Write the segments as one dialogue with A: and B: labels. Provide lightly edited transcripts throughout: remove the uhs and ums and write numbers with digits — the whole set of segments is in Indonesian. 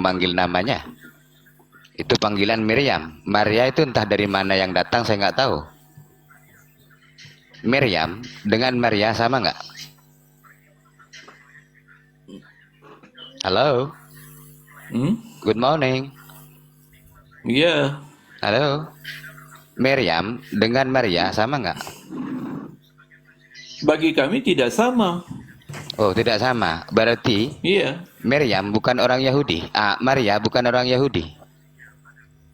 A: memanggil namanya. Itu panggilan Miriam. Maria itu entah dari mana yang datang, saya nggak tahu. Miriam dengan Maria sama nggak? Halo? Good morning.
B: Iya.
A: Halo? Miriam dengan Maria sama nggak?
B: Bagi kami tidak sama.
A: Oh, tidak sama. Berarti
B: Iya.
A: Miriam bukan orang Yahudi. Maria bukan orang Yahudi.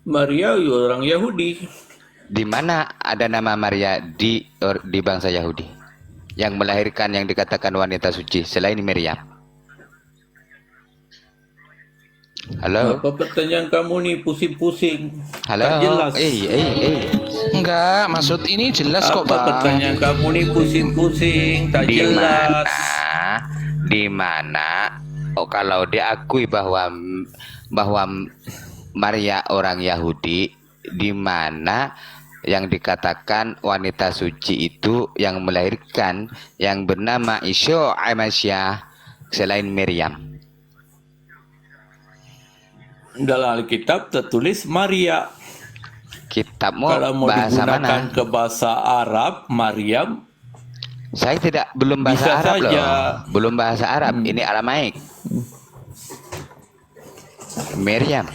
B: Maria orang Yahudi.
A: Di mana ada nama Maria di bangsa Yahudi yang melahirkan yang dikatakan wanita suci selain Miriam? Halo?
B: Apa pertanyaan kamu nih pusing-pusing?
A: Halo?
B: Tak jelas.
C: Enggak, maksud ini jelas kok,
B: Apa
C: Bang.
B: pertanyaan kamu nih pusing-pusing? Tak jelas.
A: Di mana? Oh, kalau diakui bahwa Maria orang Yahudi, di mana yang dikatakan wanita suci itu yang melahirkan yang bernama Isa Amasyah selain Miriam?
B: Dalam Alkitab tertulis Maria.
A: Kitabmu
B: Kalau mau
A: bahasa
B: digunakan
A: mana?
B: ke bahasa Arab, Maryam.
A: Saya belum bahasa
B: Bisa
A: Arab
B: saja.
A: loh. Belum bahasa Arab. Ini Aramaik. Miriam.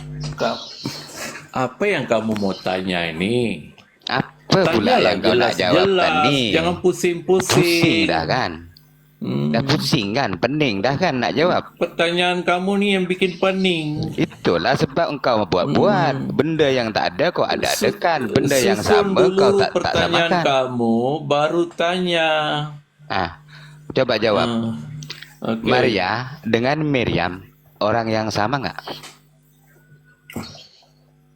B: Apa yang kamu mau tanya ini?
A: Apa pula yang kau nak jawab tadi?
B: Jangan pusing-pusing.
A: Pusing dah kan? Dah pusing kan? Pening dah kan nak jawab?
B: Pertanyaan kamu nih yang bikin pening.
A: Itulah sebab engkau buat-buat. Benda yang tak ada kau ada-adakan. Benda yang sama kau tak
B: pertanyaan
A: samakan.
B: kamu, baru tanya.
A: Coba jawab.
B: Okay.
A: Maria dengan Miriam orang yang sama nggak?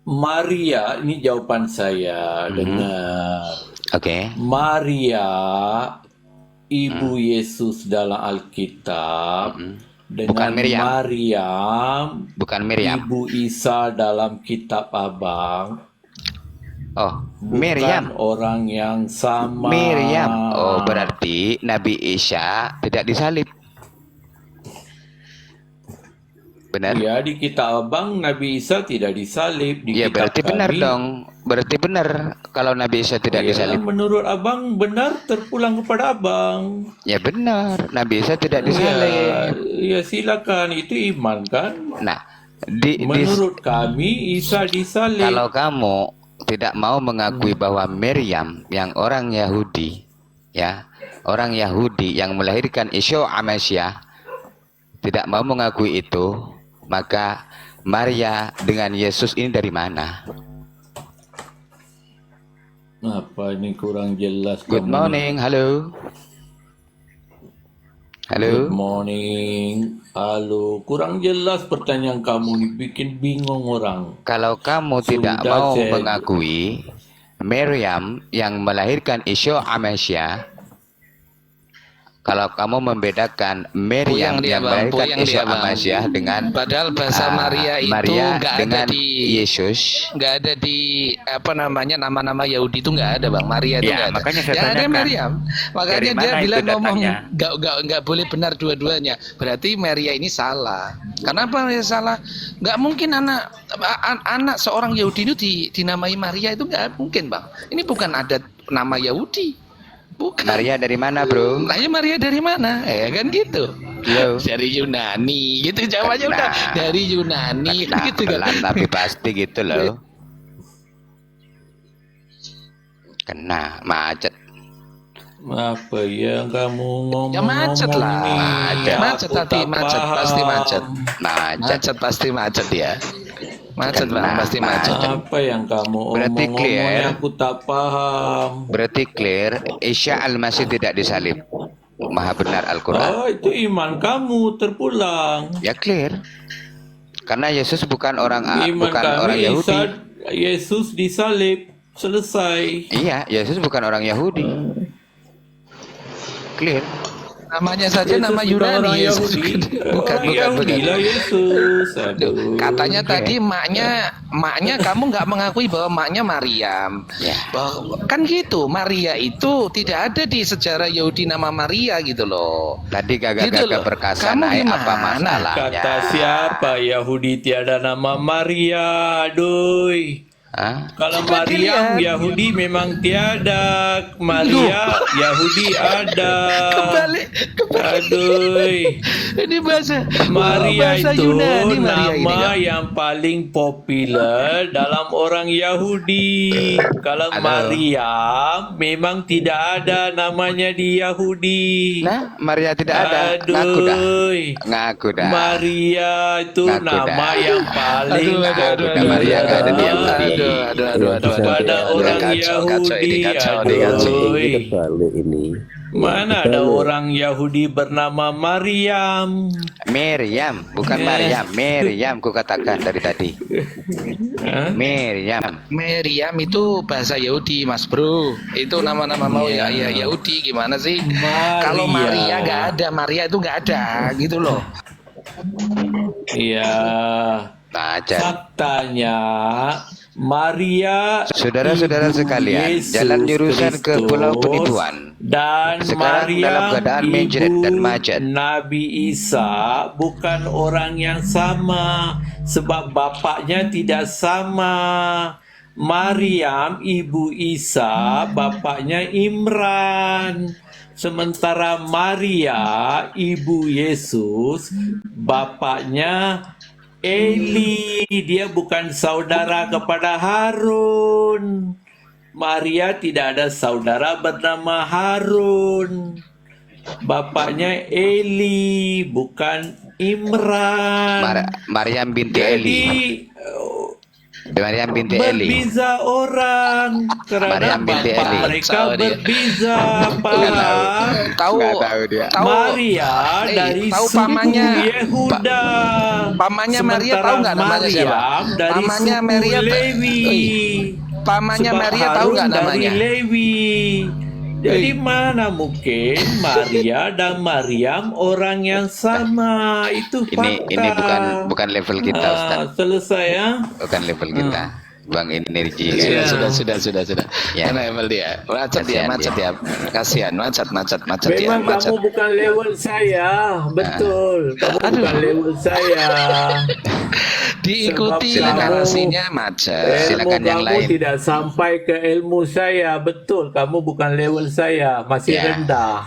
B: Maria, ini jawaban saya. Dengar.
A: Oke.
B: Maria, ibu Yesus dalam Alkitab, dengan
A: Bukan Miriam.
B: Maryam,
A: Bukan Miriam.
B: ibu Isa dalam kitab Abang,
A: Oh,
B: bukan
A: Miriam.
B: orang yang sama.
A: Miriam. Oh, berarti Nabi Isa tidak disalib. Benar?
B: Ya, di kitab Abang Nabi Isa tidak disalib. Di
A: Ya,
B: kitab
A: berarti benar
B: kami,
A: dong. Berarti benar kalau Nabi Isa tidak
B: ya,
A: disalib.
B: menurut Abang benar, terpulang kepada Abang.
A: Ya benar, Nabi Isa tidak disalib.
B: Ya, silakan, itu iman kan?
A: Nah,
B: Menurut kami Isa disalib.
A: kalau kamu tidak mau mengakui bahwa Miriam yang orang Yahudi, ya, orang Yahudi yang melahirkan Isa Amasyah, tidak mau mengakui itu, maka Maria dengan Yesus ini dari mana?
B: Apa ini kurang jelas?
A: Good
B: kamu
A: morning, halo. Halo.
B: Good morning. Halo, kurang jelas pertanyaan kamu nih, bikin bingung orang.
A: Kalau kamu tidak
B: Sudah,
A: mau
B: saya-
A: mengakui Miriam yang melahirkan Isa Amasyah, kalau kamu membedakan Miriam yang melahirkan Isa Amasyah dengan
C: padahal bahasa Maria itu
A: Maria
C: nggak ada
A: dengan
C: di
A: Yesus,
C: nggak ada di apa namanya nama-nama Yahudi itu nggak ada, Bang. Maria itu
A: Ya,
C: nggak ada.
A: makanya saya
C: Yang ada
A: tanyakan.
C: Maryam. Makanya
A: Dari
C: dia
A: mana
C: bilang
A: itu
C: ngomong
A: datangnya?
C: nggak boleh benar dua-duanya. Berarti Maria ini salah. Kenapa Maria salah? Nggak mungkin anak seorang Yahudi itu dinamai Maria, itu nggak mungkin, Bang. Ini bukan adat nama Yahudi. Bukan.
A: Maria dari mana, bro?
C: Nanya Maria dari mana? Kan gitu.
A: Yo.
C: Dari Yunani, gitu jawabannya
A: Kena.
C: udah dari Yunani, gitu kan.
A: Pelan tapi pasti gitu loh. Kena macet.
B: Apa yang kamu ngomong?
C: Ya macet lah. Macet tadi, macet pasti macet.
A: Macet.
C: Pasti macet ya. Macet
A: Kena,
C: Bang, pasti macet.
B: Apa yang kamu
A: Berarti
B: omong-omong
A: clear.
B: yang aku tak paham?
A: Berarti clear, Isa Al-Masih tidak disalib. Maha benar Al-Quran.
B: Oh, itu iman kamu terpulang.
A: Ya clear. Karena Yesus bukan orang
B: Iman
A: bukan
B: kami
A: orang Yahudi.
B: Yesus disalib, selesai.
A: Iya, Yesus bukan orang Yahudi. Clear.
C: Namanya saja
B: Yesus
C: nama
B: bukan
C: Yunani.
B: orang
C: Yesus.
B: Yahudi.
C: Bukan,
B: Orang Yahudi lah Yesus. Aduh.
C: Katanya
A: Oke.
C: tadi maknya kamu nggak mengakui bahwa maknya Maryam.
A: Ya.
C: Kan gitu, Maria itu tidak ada di sejarah Yahudi nama Maria gitu loh.
A: Tadi
C: Gitu
A: gagak-gagak
C: loh.
A: perkasa
C: Kamu
A: naik apa
C: gimana?
A: masalahnya?
B: Kata siapa Yahudi tiada nama Maria? Aduh.
A: Hah?
B: Kalau
C: Coba
B: Maryam
C: dilihat.
B: Yahudi memang tiada, Maria Yahudi ada.
C: Kembali.
B: Aduh.
C: Ini
B: Maria
C: bahasa
B: itu
C: Yunani Maria ini.
B: nama
C: Kak.
B: yang paling populer dalam orang Yahudi. Kalau
C: Aduh.
B: Maria memang tidak ada namanya di Yahudi.
A: Nah, Maria tidak ada. Ngaku dah.
B: Aduh.
A: Ngaku dah.
B: Maria itu
A: Ngaku
B: nama
A: dah.
B: yang paling
A: Udah Maria nggak ada di Yahudi.
B: pada orang Yahudi. Aduh.
D: Ini terbalik ini.
B: Mana ada orang Yahudi bernama Maryam?
A: Miriam, bukan Maryam. Miriam ku katakan dari tadi.
B: Hah?
A: Miriam.
C: Meriam itu bahasa Yahudi, Mas Bro. Itu nama-nama mau ya Yahudi gimana sih?
B: Maria.
C: Kalau Maria nggak ada, Maria itu nggak ada gitu loh.
B: Iya.
A: Baca.
B: Faktanya Maria
A: Saudara-saudara
B: ibu
A: sekalian,
B: Yesus
A: jalan jurusan ke Pulau
B: Kristus
A: Penipuan.
B: dan
A: Sekarang dalam
B: Maria
A: keadaan menjerit dan macet.
B: Nabi Isa bukan orang yang sama sebab bapaknya tidak sama. Maryam ibu Isa bapaknya Imran. Sementara Maria ibu Yesus bapaknya Eli, dia bukan saudara kepada Harun. Maria tidak ada saudara bernama Harun. Bapaknya Eli, bukan Imran.
A: Maryam binti Eli.
B: Jadi
A: Maryam binti Eli.
B: berbeza orang karena
A: Maryam binti
B: bapak
A: Eli.
B: mereka
C: Tahu dia.
B: berbeza, Pak.
C: Tahu
A: Nggak tahu dia.
C: tahu
B: Maria dari
C: tahu
B: suku
C: pamannya
B: Yehuda.
C: pamannya Maria tahu nggak namanya siapa?
B: Maryam dari
C: Pamannya
B: suku
C: Maria
B: Lewi.
C: pamannya
B: Sebab
C: Maria tahu nggak
B: Harun dari
C: namanya?
B: Lewi. Jadi mana mungkin Maria dan Maryam orang yang sama? Itu fakta.
A: Ini bukan level kita, Ustaz.
B: Selesai ya.
A: Bukan level kita. Bang energi.
B: Iya.
C: Sudah.
A: Ya.
C: Karena Emil dia macet
A: Kasihan
C: ya. Kasihan macet dia
B: Memang
C: macet.
B: kamu bukan level saya, betul. Kamu bukan level saya.
C: Diikuti
B: Sebab kamu-
C: narasinya macet.
A: Silakan yang
B: kamu
A: lain.
B: tidak sampai ke ilmu saya, betul. Kamu bukan level saya, masih
A: Ya.
B: rendah.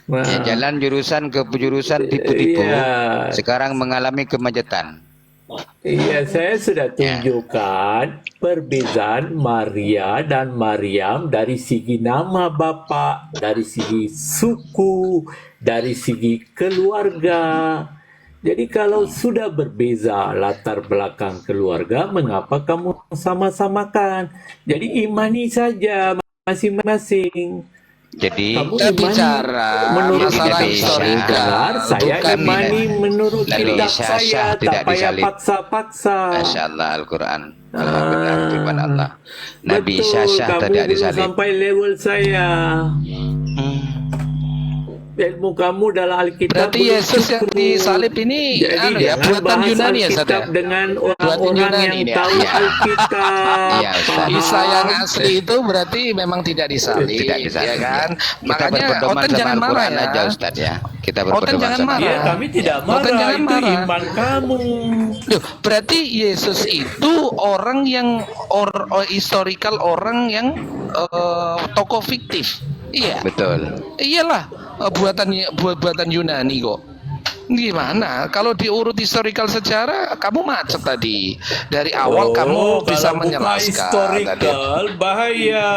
B: Nah,
A: Ya, jalan jurusan ke jurusan tipu-tipu.
B: Iya.
A: Sekarang mengalami kemacetan.
B: Iya, saya sudah
A: Ya.
B: tunjukkan perbezaan Maria dan Maryam dari segi nama bapak, dari segi suku, dari segi keluarga. Jadi kalau sudah berbeza latar belakang keluarga, mengapa kamu sama-samakan? Jadi imani saja masing-masing.
A: Jadi
B: Kamu
C: Kita
B: imani
C: bicara
B: menurut
C: masalah
A: Nabi
C: historikal,
B: saya
C: bukan
B: imani menurut
A: Nabi
B: kitab
A: Isa
B: saya,
A: sah,
B: tak
A: tidak
B: payah
A: disalib.
B: paksa-paksa.
A: Masya Allah Al-Quran. Allah benar firman Allah. Nabi
B: Betul,
A: Isa sah
B: kamu
A: tidak
B: belum
A: disalib.
B: sampai level saya. Ilmu kamu dalam Alkitab
C: Berarti
B: belum
C: Yesus yang
B: cukup.
C: disalib ini
B: Jadi
C: ya
B: jangan
C: buatan
B: bahas
C: Yunani ya,
B: Alkitab
C: Ustaz ya?
B: dengan
C: Buatan
B: orang-orang
C: Yunani
B: yang
C: ini ya?
B: tahu
A: Iya.
B: Alkitab.
A: Iya, Ustaz.
B: Paham?
C: Isa yang asli itu berarti memang tidak disalib,
A: Tidak disalib.
C: ya kan?
A: Kita
C: Makanya
A: berpedoman
C: Oten
A: sama
C: jangan marah
A: Al-Quran
C: ya.
A: aja Ustaz ya. Kita
C: Oten
A: berpedoman
C: jangan
A: sama
C: marah.
B: Ya,
A: Al-Quran.
B: kami tidak
C: Oten
B: marah,
C: jangan
B: itu
C: marah.
B: iman kamu.
C: Loh, berarti Yesus itu orang yang historical, orang yang tokoh fiktif. Iya.
A: Betul.
C: Iyalah, buatan Yunani kok. Gimana? Kalau diurut historical sejarah, kamu macet tadi. Dari awal kamu bisa
B: kalau buka
C: menjelaskan.
B: historical, bahaya.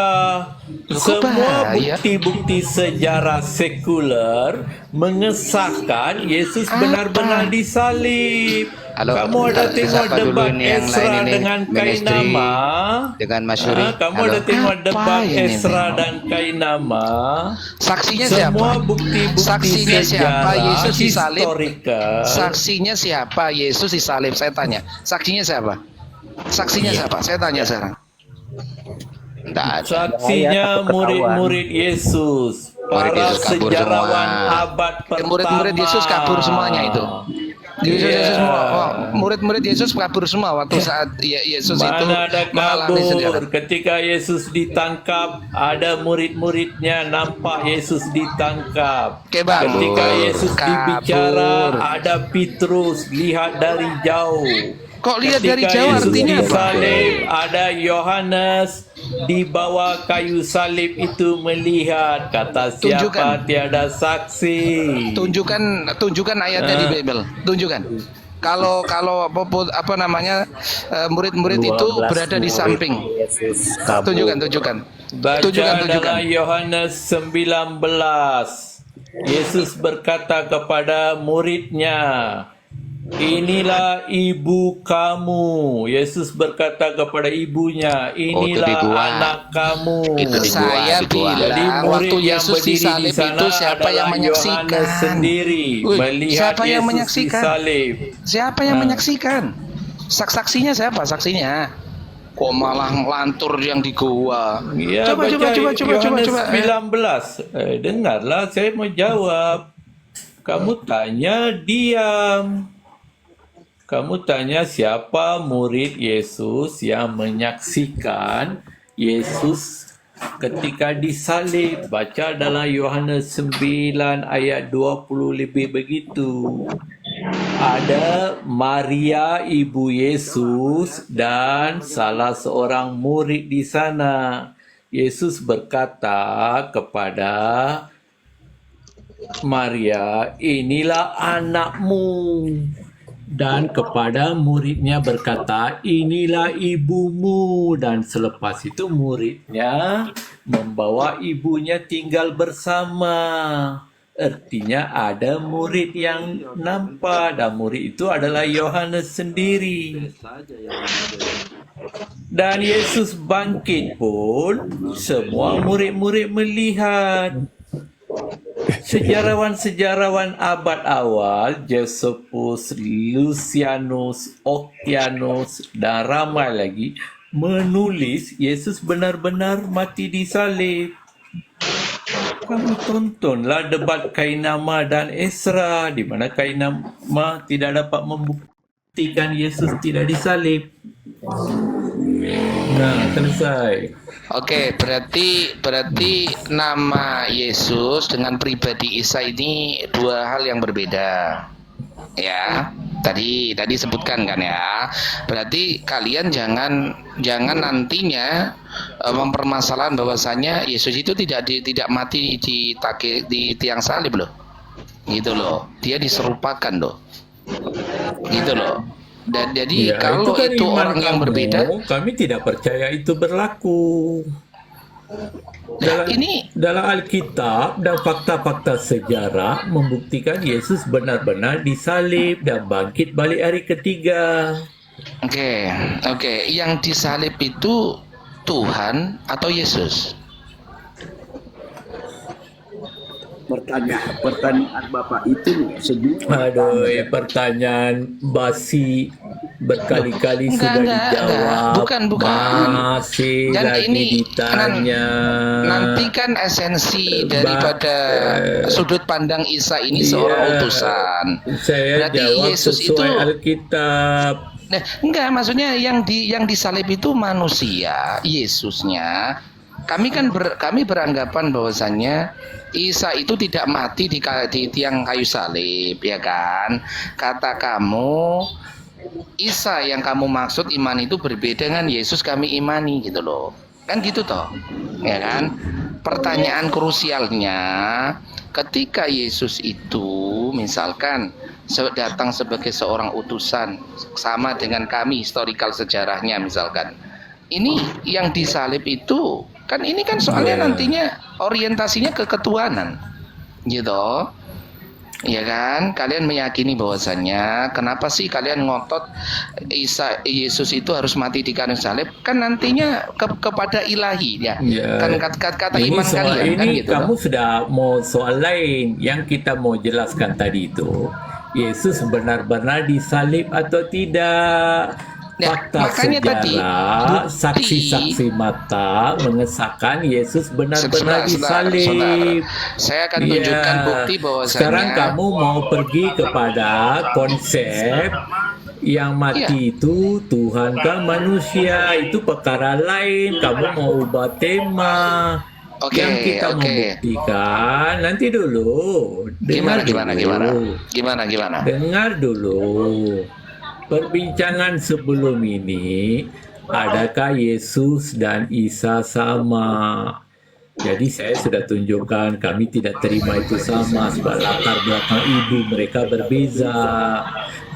C: Loh, kok
B: Semua
C: bahaya?
B: bukti-bukti sejarah sekuler mengesahkan Yesus
C: Apa?
B: benar-benar disalib.
A: Halo,
B: Kamu ada
A: bentar,
B: tengok
A: siapa dulu
B: debat
A: ini yang
B: Ezra
A: lain ini?
B: dengan
A: Ministry
B: Kainama?
A: dengan Mas Yuri.
B: Kamu
A: Halo.
B: ada tengok
C: Apa
B: debat
C: ini
B: Ezra
C: nih?
B: dan Kainama?
C: Saksinya
B: Semua
C: siapa?
B: bukti-bukti
C: Saksinya siapa?
B: sejarah
C: Yesus disalib.
B: historical.
C: Saksinya siapa? Yesus disalib. Saya tanya. Saksinya siapa? Saksinya siapa? Saya tanya sekarang.
A: Enggak ada.
B: Saksinya
D: Bahaya, takut ketahuan.
B: murid-murid Yesus.
A: Murid
B: para
A: Yesus kabur
B: sejarawan
A: semua.
B: abad pertama.
C: Murid-murid Yesus kabur semuanya itu. Yesus semua, murid-murid Yesus kabur semua waktu saat Yesus itu
B: Mana ada
C: mengalami sejarah.
B: kabur? Ketika Yesus ditangkap, ada murid-muridnya nampak Yesus ditangkap.
C: Oke, Bang.
B: Ketika Yesus
C: Kabur.
B: dibicara, ada Petrus lihat dari jauh.
C: Kok lihat
B: Ketika
C: dari jauh
B: Yesus
C: artinya apa?
B: disalib, ada Yohanes di bawah kayu salib itu melihat. Kata siapa
C: Tunjukkan.
B: tiada saksi.
C: Tunjukkan ayatnya di Bible. Tunjukkan. Kalau apa namanya murid-murid itu
D: 12
C: berada di
D: murid
C: samping.
D: Yesus kabur.
C: Tunjukkan.
B: Baca
C: Tunjukkan.
B: dalam Yohanes 19. Yesus berkata kepada muridnya, inilah ibu kamu. Yesus berkata kepada ibunya, inilah
A: dibuat.
B: anak kamu.
A: Itu dibuat,
C: Saya
A: dibuat.
B: Jadi
C: bilang
B: murid
C: waktu
B: yang
C: Yesus
B: berdiri di
C: disalib
B: sana
C: itu siapa yang
B: adalah
C: menyaksikan?
B: Yohanes sendiri
C: Wih,
B: melihat
C: siapa yang
B: Yesus
C: menyaksikan?
B: disalib.
C: Siapa yang menyaksikan? Saksinya siapa? Saksinya. Kok malah ngelantur yang di gua?
B: Ya,
C: Coba.
B: Yohanes 19. Dengarlah, saya mau jawab. Kamu tanya diam. Kamu tanya siapa murid Yesus yang menyaksikan Yesus ketika disalib. Baca dalam Yohanes 9 ayat 20 lebih begitu. Ada Maria ibu Yesus dan salah seorang murid di sana. Yesus berkata kepada Maria, inilah anakmu. Dan kepada muridnya berkata, inilah ibumu. Dan selepas itu muridnya membawa ibunya tinggal bersama. Artinya ada murid yang nampak, dan murid itu adalah Yohanes sendiri. Dan Yesus bangkit pun semua murid-murid melihat. Sejarawan-sejarawan abad awal, Josephus, Lucianus, Octavianus, dan ramai lagi menulis Yesus benar-benar mati disalib. Kamu tontonlah debat Kainama dan Esra, di mana Kainama tidak dapat membuktikan Yesus tidak disalib. Nah, selesai.
C: Oke, berarti nama Yesus dengan pribadi Isa ini dua hal yang berbeda. Ya, tadi sebutkan kan ya. Berarti kalian jangan nantinya mempermasalahan bahwasanya Yesus itu tidak mati di tiang salib loh. Gitu loh. Dia diserupakan loh. Gitu loh. Dan jadi
B: Ya,
C: kalau
B: kan
C: itu
B: iman
C: orang yang
B: kamu,
C: berbeda,
B: kami tidak percaya itu berlaku. Dalam Alkitab dan fakta-fakta sejarah membuktikan Yesus benar-benar disalib dan bangkit balik hari ketiga.
C: Oke. Yang disalib itu Tuhan atau Yesus?
D: Pertanyaan Bapak itu sedua.
B: Aduh, pertanyaan basi berkali-kali sudah dijawab.
C: Bukan.
B: Masih
C: Dan
B: lagi
C: ini
B: ditanya.
C: nanti kan esensi daripada sudut pandang Isa ini seorang utusan.
B: Saya
C: Berarti
B: jawab
C: Yesus
B: sesuai
C: itu
B: Alkitab.
C: Nah, enggak, maksudnya yang disalib itu manusia, Yesusnya. Kami beranggapan bahwasannya Isa itu tidak mati di tiang kayu salib, ya kan? Kata kamu, Isa yang kamu maksud iman itu berbeda dengan Yesus kami imani gitu loh. Kan gitu toh. Ya kan? Pertanyaan krusialnya, ketika Yesus itu misalkan datang sebagai seorang utusan sama dengan kami historical sejarahnya misalkan. Ini yang disalib itu kan ini kan soalnya nantinya orientasinya ke ketuhanan. Gitu. Ya kan, kalian meyakini bahwasannya kenapa sih kalian ngotot Yesus itu harus mati di kayu salib? Kan nantinya kepada ilahi ya. Kan kata
B: Ini
C: iman
B: soal
C: kalian kan
B: ini
C: gitu.
B: kamu sudah mau soal lain yang kita mau jelaskan tadi itu. Yesus benar-benar disalib atau tidak?
C: Ya,
B: fakta
C: makanya tadi
B: sejarah,
C: bukti.
B: saksi-saksi mata mengesahkan Yesus benar-benar
C: Sebentar.
B: disalib.
C: Saya akan tunjukkan
B: Ya,
C: bukti bahwasanya.
B: sekarang kamu mau pergi kepada konsep yang mati itu Tuhan kan manusia, itu perkara lain. Kamu mau ubah tema.
C: Oke,
B: Yang kita
C: oke.
B: membuktikan nanti dulu. Dengar
C: Gimana?
B: Dengar dulu. Perbincangan sebelum ini, adakah Yesus dan Isa sama? Jadi saya sudah tunjukkan kami tidak terima itu sama sebab latar belakang ibu mereka berbeza.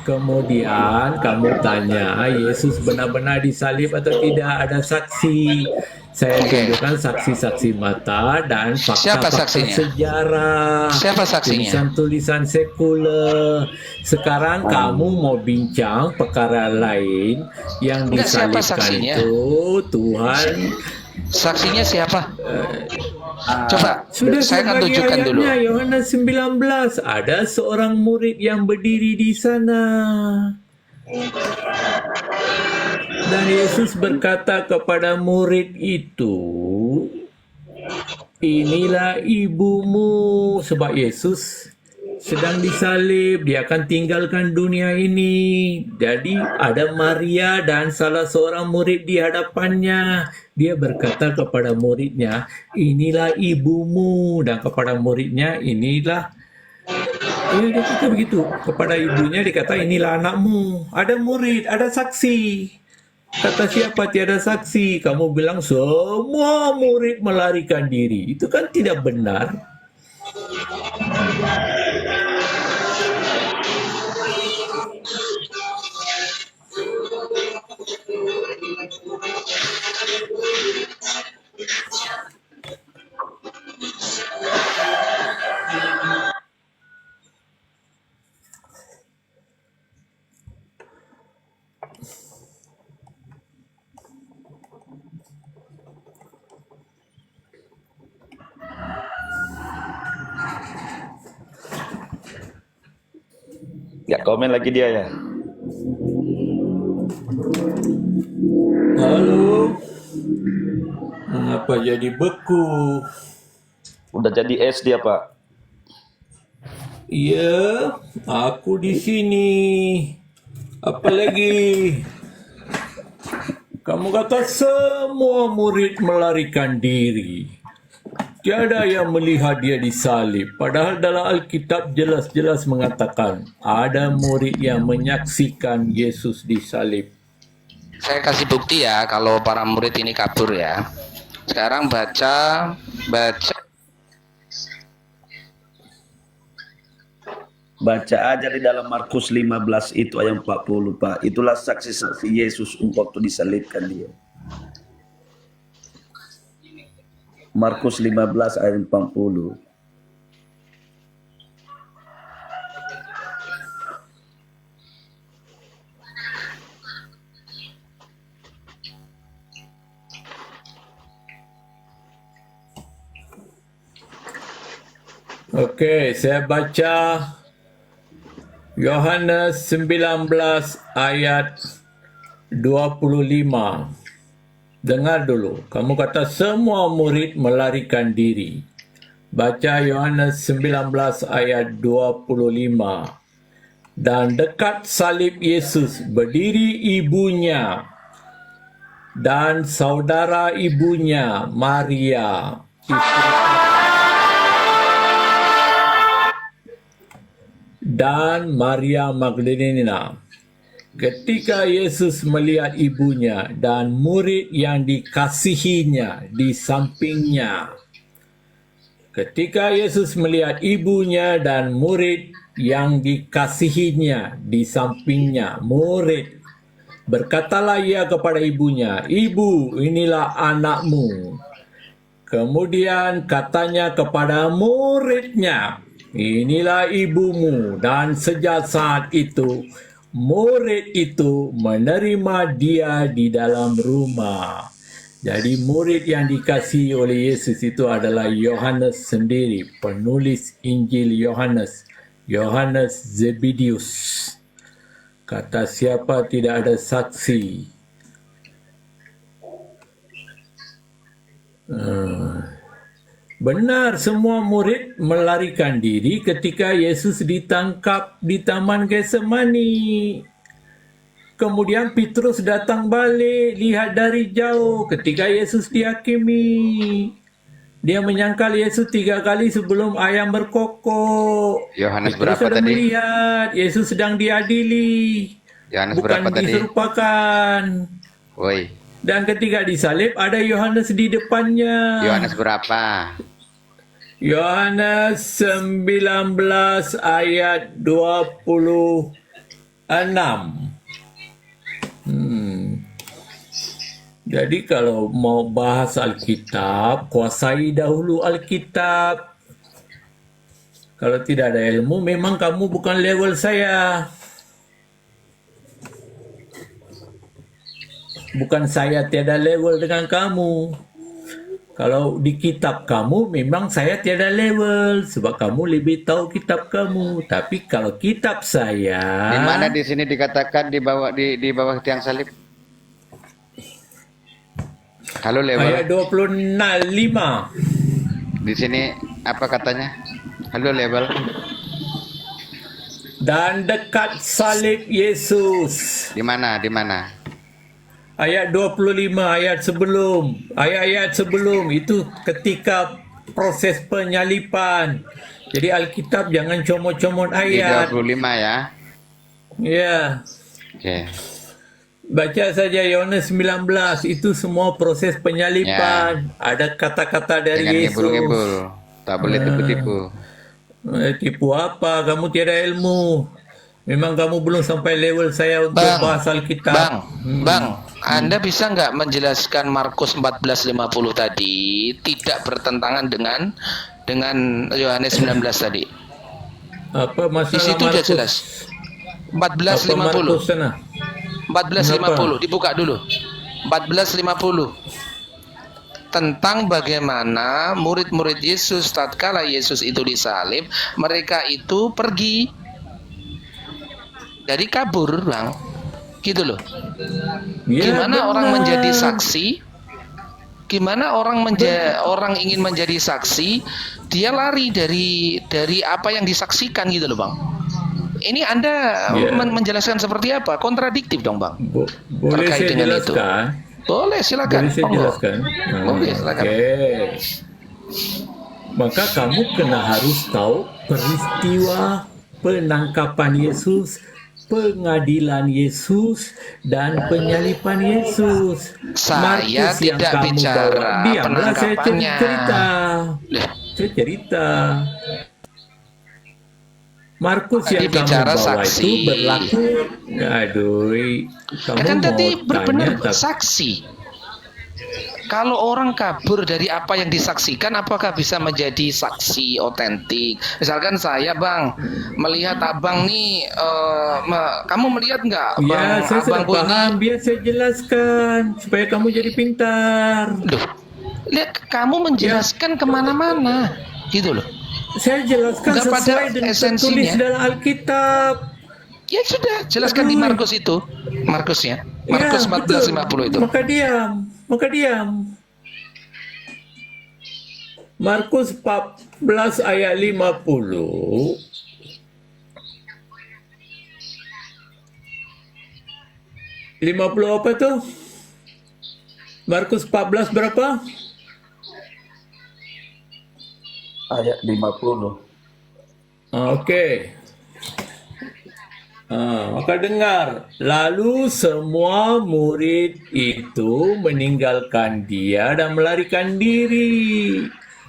B: Kemudian kamu tanya, Yesus benar-benar disalib atau tidak? Ada saksi. Saya tunjukkan saksi-saksi mata dan
C: Siapa
B: fakta-fakta
C: saksinya?
B: sejarah.
C: Siapa saksinya?
B: Tulisan-tulisan sekuler. Sekarang kamu mau bincang perkara lain yang
C: Enggak, siapa
B: disalibkan
C: saksinya?
B: itu Tuhan.
C: Saksinya siapa? Coba
B: Sudah
C: saya akan
B: bagi
C: tunjukkan dulu.
B: ayatnya, Yohanes 19. Ada seorang murid yang berdiri di sana. Dan Yesus berkata kepada murid itu, inilah ibumu. Sebab Yesus sedang disalib, dia akan tinggalkan dunia ini. Jadi ada Maria dan salah seorang murid di hadapannya. Dia berkata kepada muridnya, inilah ibumu. Dan kepada muridnya, inilah. Dia kata begitu. Kepada ibunya dikata, inilah anakmu. Ada murid, ada saksi. Kata siapa tiada saksi? Kamu bilang semua murid melarikan diri. Itu kan tidak benar.
E: Nggak komen lagi dia ya.
B: Halo, mengapa jadi beku?
E: Udah jadi es dia, Pak.
B: Iya, aku di sini. Apa lagi? Kamu kata semua murid melarikan diri. Tiada yang melihat dia disalib. Padahal dalam Alkitab jelas-jelas mengatakan ada murid yang menyaksikan Yesus disalib.
C: Saya kasih bukti ya kalau para murid ini kabur ya. Sekarang baca
D: Baca aja di dalam Markus 15 itu ayat 40, Pak. Itulah saksi-saksi Yesus waktu disalibkan dia. Markus 15 ayat 40.
B: Okey, saya baca Yohanes 19 ayat 25. Dengar dulu. Kamu kata semua murid melarikan diri. Baca Yohanes 19 ayat 25. Dan dekat salib Yesus berdiri ibunya dan saudara ibunya Maria, istri dan Maria Magdalena. Ketika Yesus melihat ibunya dan murid yang dikasihinya di sampingnya. Ketika Yesus melihat ibunya dan murid yang dikasihinya di sampingnya, murid, berkatalah ia kepada ibunya, "Ibu, inilah anakmu." Kemudian katanya kepada muridnya, "Inilah ibumu." Dan sejak saat itu, murid itu menerima dia di dalam rumah. Jadi murid yang dikasihi oleh Yesus itu adalah Yohanes sendiri, penulis Injil Yohanes, Yohanes Zebedeus. Kata siapa tidak ada saksi. Benar, semua murid melarikan diri ketika Yesus ditangkap di Taman Getsemani. Kemudian Petrus datang balik, lihat dari jauh ketika Yesus dihakimi. Dia menyangkal Yesus 3 kali sebelum ayam berkokok.
A: Yohanes
B: Petrus
A: berapa
B: sudah
A: tadi?
B: melihat Yesus sedang diadili,
A: Yohanes
B: bukan
A: berapa tadi?
B: diserupakan.
A: Woi,
B: Dan ketika disalib ada Yohanes di depannya.
A: Yohanes berapa?
B: Yohanes 19 ayat 26. Jadi kalau mau bahas Alkitab, kuasai dahulu Alkitab. Kalau tidak ada ilmu, memang kamu bukan level saya. Bukan saya tiada level dengan kamu. Kalau di kitab kamu, memang saya tiada level. Sebab kamu lebih tahu kitab kamu. Tapi kalau kitab saya...
A: Di mana di sini dikatakan di bawah tiang salib? Halo
B: Ayat
A: level.
B: 25.
A: Di sini apa katanya? Halo level.
B: Dan dekat salib Yesus.
A: Di mana? Di mana?
B: Ayat 25, ayat sebelum itu ketika proses penyalipan. Jadi Alkitab jangan comot-comot
A: Di
B: ayat.
A: 25 ya.
B: Ya,
A: Oke.
B: baca saja Yohanes 19, itu semua proses penyalipan. Ada kata-kata dari
A: Jangan
B: Yesus.
A: ngebul-ngebul. Tak boleh tipu-tipu.
B: Tipu apa? Kamu tiada ilmu. Memang kamu belum sampai level saya untuk bahas Alkitab.
C: Bang, Anda bisa nggak menjelaskan Markus 14:50 tadi tidak bertentangan dengan Yohanes 19 tadi?
B: Apa masalah
C: Di situ udah
B: Markus?
C: jelas.
B: Apa Markus
C: 14:50.
B: sana?
C: 14:50 dibuka dulu. 14:50 tentang bagaimana murid-murid Yesus tatkala Yesus itu disalib, mereka itu pergi dari kabur, Bang. Gitu loh.
B: Ya,
C: Gimana orang
B: benar.
C: menjadi saksi? Gimana orang ingin menjadi saksi, dia lari dari apa yang disaksikan gitu loh, Bang. Ini Anda
B: Ya.
C: menjelaskan seperti apa? Kontradiktif dong, Bang.
B: Boleh
C: Terkait
B: saya
C: dengan itu.
B: jelaskan?
C: Boleh, silakan.
B: Boleh saya
C: Monggo.
B: jelaskan?
C: Boleh, silakan.
B: Oke. Maka kamu kena harus tahu peristiwa penangkapan Yesus, pengadilan Yesus, dan penyalipan Yesus.
C: Saya
B: Markus yang
C: tidak
B: kamu
C: bicara
B: bawa. Diamlah, saya
C: penangkapannya.
B: cerita.
C: Loh,
B: Saya cerita. Markus
C: Tadi
B: yang kamu
C: bicara
B: bawa
C: saksi.
B: itu berlaku. Aduh, kamu
C: kan
B: mau
C: tadi
B: tanya
C: benar
B: tapi
C: saksi. Kalau orang kabur dari apa yang disaksikan, apakah bisa menjadi saksi otentik? Misalkan saya, Bang, melihat abang nih, kamu melihat nggak,
B: ya,
C: Bang?
B: saya sudah
C: Abangku
B: paham. Biar saya jelaskan supaya kamu jadi pintar.
C: Loh, lihat kamu menjelaskan kemana-mana, gitu loh.
B: Saya jelaskan
C: Nggak pada
B: sesuai dengan
C: esensinya.
B: tertulis dalam Alkitab.
C: Ya sudah, jelaskan di Markus itu, Markusnya, Markus
B: Ya,
C: 14:50 itu.
B: Maka diam. Markus 14 ayat 50. Apa tuh? Markus 14 berapa?
D: Ayat 50.
B: Oke. Maka dengar. Lalu semua murid itu meninggalkan dia dan melarikan diri.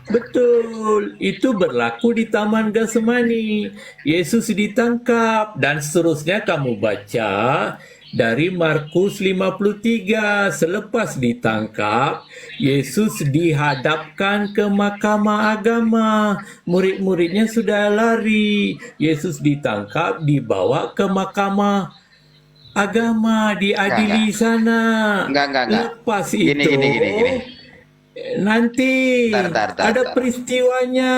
B: Betul, itu berlaku di Taman Getsemani. Yesus ditangkap dan seterusnya kamu baca dari Markus 53. Selepas ditangkap, Yesus dihadapkan ke mahkamah agama. Murid-muridnya sudah lari. Yesus ditangkap, dibawa ke mahkamah agama, diadili sana.
A: Enggak.
B: Lepas
A: Gini.
B: nanti
A: Tar.
B: ada peristiwanya.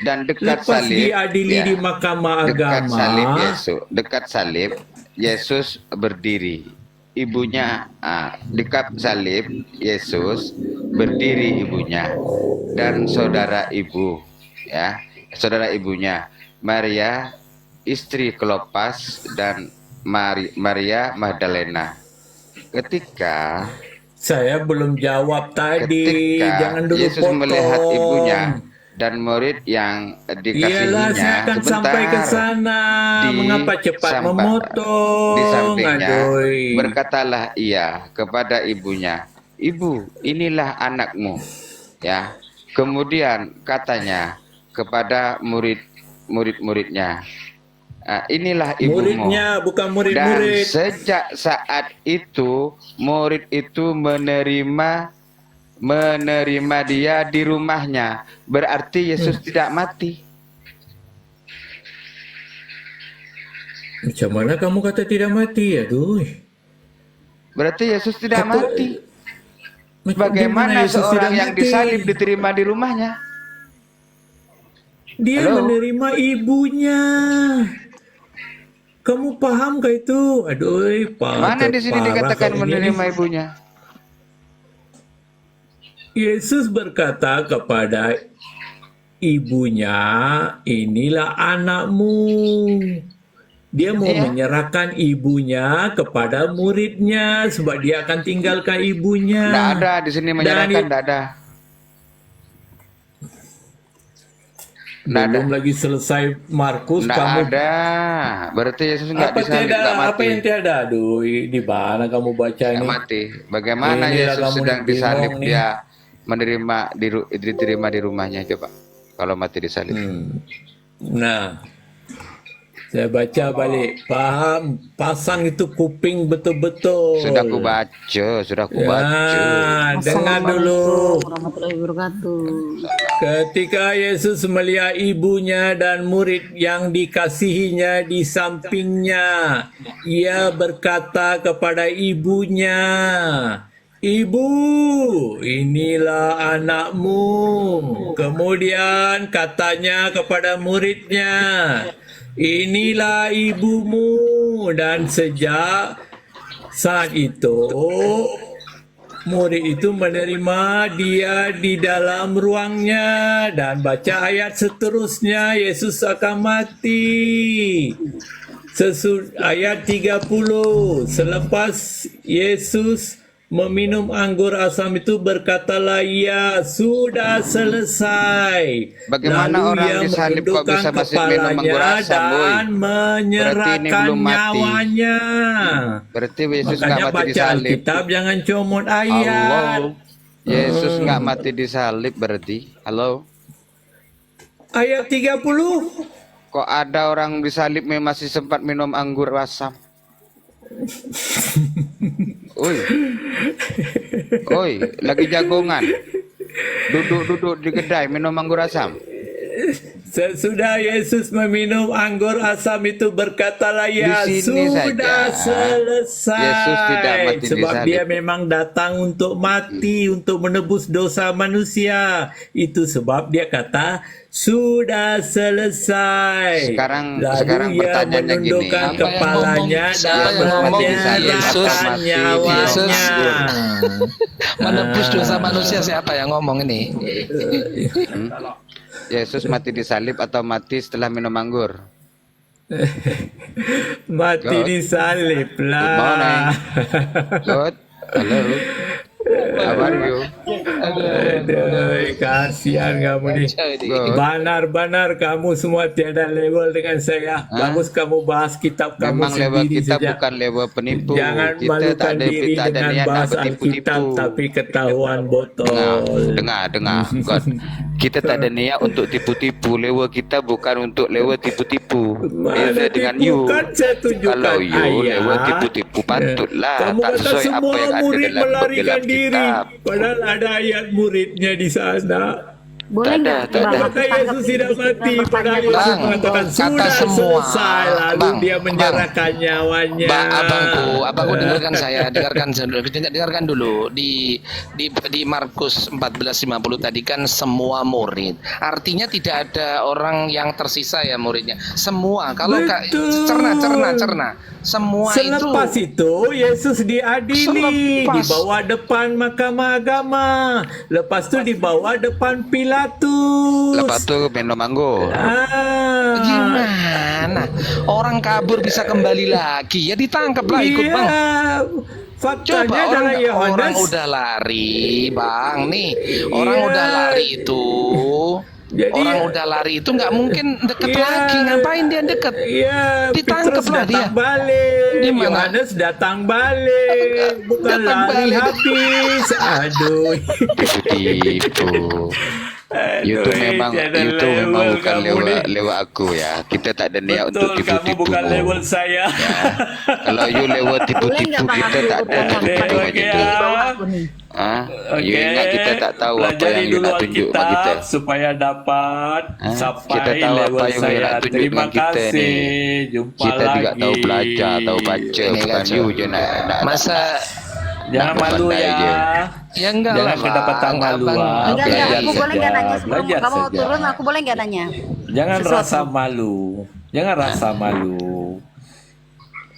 A: Dan dekat
B: Lepas
A: salib,
B: diadili
A: ya,
B: di mahkamah
A: dekat
B: agama.
A: salib Yesus, dekat salib Yesus berdiri, ibunya di kap salib Yesus berdiri ibunya dan saudara ibu, ya, saudara ibunya Maria istri Klopas dan Maria Magdalena. Ketika
B: Saya belum jawab tadi. Jangan dulu
A: Yesus
B: potong.
A: melihat ibunya dan murid yang
B: Iyalah,
A: dikasihinya,
B: saya akan sampai ke sana. Mengapa cepat
A: di
B: memotong?
A: sampingnya
B: Aduh.
A: berkatalah ia kepada ibunya, "Ibu, inilah anakmu." Ya. Kemudian katanya kepada murid-muridnya, "Inilah ibumu."
B: Muridnya, bukan
A: Dan
B: murid-murid.
A: sejak saat itu murid itu menerima dia di rumahnya. Berarti Yesus tidak mati.
B: Macam mana kamu kata tidak mati? Aduh.
A: Berarti Yesus tidak
B: Kata-
A: mati.
B: Di mana
A: Bagaimana
B: Yesus
A: seorang
B: tidak
A: yang
B: mati?
A: disalib diterima di rumahnya?
B: Dia
A: Halo?
B: menerima ibunya. Kamu pahamkah itu? Aduh,
A: Mana di sini
B: parah
A: dikatakan
B: kau ini.
A: menerima ibunya?
B: Yesus berkata kepada ibunya, inilah anakmu. Dia mau
A: Iya.
B: menyerahkan ibunya kepada muridnya sebab dia akan tinggalkan ibunya.
A: Tidak ada di sini menyerahkan, tidak ada. Nggak
B: Belum lagi selesai Markus,
A: Tidak
B: kamu
A: ada. Berarti Yesus nggak
B: apa
A: disalib,
B: tiada?
A: nggak mati.
B: Apa yang tiada? Aduh, di mana kamu baca
A: Nggak
B: ini?
A: mati. Bagaimana
B: Inilah
A: Yesus
B: kamu
A: sedang
B: nih
A: disalib
B: bingung nih.
A: dia menerima diterima di rumahnya, coba kalau mati disalib.
B: Nah, saya baca balik. Paham? Pasang itu kuping betul-betul.
A: Sudah ku baca, sudah ku baca.
B: Ya, dengar dulu.
F: Warahmatullahi wabarakatuh.
B: Ketika Yesus melihat ibunya dan murid yang dikasihinya di sampingnya, ia berkata kepada ibunya, "Ibu, inilah anakmu." Kemudian katanya kepada muridnya, "Inilah ibumu." Dan sejak saat itu murid itu menerima dia di dalam ruangnya dan baca ayat seterusnya Yesus akan mati. Ayat 30, selepas Yesus meminum anggur asam itu berkatalah ia, "Sudah selesai."
A: Bagaimana
B: Lalu
A: orang
B: ia
A: disalib kok
B: menundukkan
A: bisa masih minum anggur
B: kepalanya
A: asam, boy?
B: dan menyerahkan
A: belum mati.
B: nyawanya.
A: Berarti Yesus nggak
B: Makanya
A: mati
B: baca
A: disalib.
B: Alkitab jangan comot ayat.
A: Allah. Yesus nggak mati disalib berarti. Halo?
B: Ayat 30.
A: Kok ada orang disalib masih sempat minum anggur asam? Oi, lagi jagongan. Duduk di kedai minum anggur asam.
B: Sesudah Yesus meminum anggur asam itu berkatalah ia,
A: Di sini
B: "Sudah
A: saja,
B: selesai."
A: Yesus tidak mati
B: Sebab
A: disalib.
B: dia memang datang untuk mati, untuk menebus dosa manusia. Itu sebab dia kata, "Sudah selesai."
A: Sekarang
B: Lalu ia
A: pertanyaannya gini.
B: menundukkan
C: Apa yang
B: kepalanya
C: ngomong? Siapa
B: dan
C: yang ngomong? Yesus.
B: menyerahkan
C: Yesus.
B: nyawanya.
C: Menebus dosa manusia, siapa yang ngomong ini?
A: Yesus mati disalib atau mati setelah minum anggur?
B: Mati
A: God.
B: disalib
A: Good
B: lah.
A: morning. Good. Hello. How are you?
B: Aduh, kasihan kamu nih.
A: Good.
B: Benar-benar kamu semua tiada level dengan saya. Bagus kamu bahas kitab kamu
A: Memang level
B: sendiri
A: kita
B: saja.
A: bukan level penipu.
B: Jangan
A: Kita
B: malukan
A: tak ada
B: diri
A: tak ada
B: dengan
A: niat nak
B: bahas Alkitab
A: bertipu-tipu.
B: tapi ketahuan botol.
A: Dengar. God. Kita tak ada niat untuk tipu-tipu. Level kita bukan untuk level tipu-tipu.
B: Mana
A: Beza dengan
B: tipu?
A: you.
B: Kan saya tunjukkan
A: Kalau you
B: ayat.
A: level tipu-tipu patutlah
B: Kamu
A: tak
B: kata
A: sesuai apa
B: semua
A: yang ada
B: murid
A: dalam
B: melarikan
A: dalam
B: diri.
A: kitab.
B: Padahal ada ayat muridnya di sana.
F: Boleh
C: Tak ada,
F: nggak
C: tak ada.
F: Bang,
B: Apakah Yesus tidak mati? Padahal Yesus
C: Bang,
B: mengatakan
C: kata
B: sudah
C: semua.
B: selesai. Lalu
C: Bang,
B: dia
C: Bang.
B: menyerahkan nyawanya.
C: Abangku dengarkan saya, dengarkan dulu di Markus 14:50 tadi kan semua murid. Artinya tidak ada orang yang tersisa ya muridnya. Semua. Kalau
B: Betul.
C: cerna. Semua
B: Selepas itu Yesus diadili,
C: Selepas.
B: dibawa depan mahkamah agama. Lepas itu dibawa depan Pilatus.
A: Lepas tu minum anggur.
C: gimana? Orang kabur bisa kembali lagi. Ya ditangkap lah ikut Bang.
B: Faktanya
C: Coba
B: adalah
C: orang
B: Yohanes.
C: udah lari, Bang. Nih, orang
B: Iya.
C: udah lari itu.
B: Jadi-
C: orang udah lari itu nggak mungkin deket
B: Iya.
C: lagi. Ngapain dia deket?
B: Iya,
C: Ditangkap
B: Petrus
C: lah
B: datang
C: dia.
B: balik.
C: Di mana?
B: Yohanes datang balik. Bukan
C: Datang
B: lari
C: balik.
B: habis. Aduh.
A: Tipu-tipu. Itu memang bukan lewat aku ya. Kita tak ada niat untuk
B: Betul, kamu
A: tipu-tipu.
B: bukan level saya.
A: Kalau you lewat
F: Boleh
A: tipu-tipu
F: nggak Bang
A: kita
F: aku
A: tak
F: ikut
A: ada
F: Bang?
A: tipu-tipu
B: Oke,
A: macam
B: ya.
A: tu.
F: Di bawah aku nih.
A: You ingat kita tak tahu apa
B: pelajari
A: yang you
B: dulu
A: nak tunjuk kat kita.
B: Alkitab supaya dapat sampai
A: Kita tahu
B: level
A: apa yang you
B: saya.
A: nak tunjuk
B: Terima
A: dengan kita
B: kasih.
A: ni.
B: Jumpa
A: Kita
B: lagi.
A: juga tahu belajar, tahu baca.
C: Ini
A: Bukan
C: kacau.
A: you je nak
C: Masa
B: Jangan
A: nak
B: malu
A: pandai
B: ya.
A: je.
C: ya enggak
B: Jangan
C: lah,
B: kedapatan
C: Bang.
B: malu,
C: Abang.
B: Bang.
F: Enggak,
B: Belajar
F: aku boleh nggak
B: saja,
F: nanya sebelum
B: belajar
F: kamu
B: saja.
F: turun? Aku boleh nggak nanya?
B: Jangan
F: Sesuatu.
B: rasa malu. Jangan rasa malu.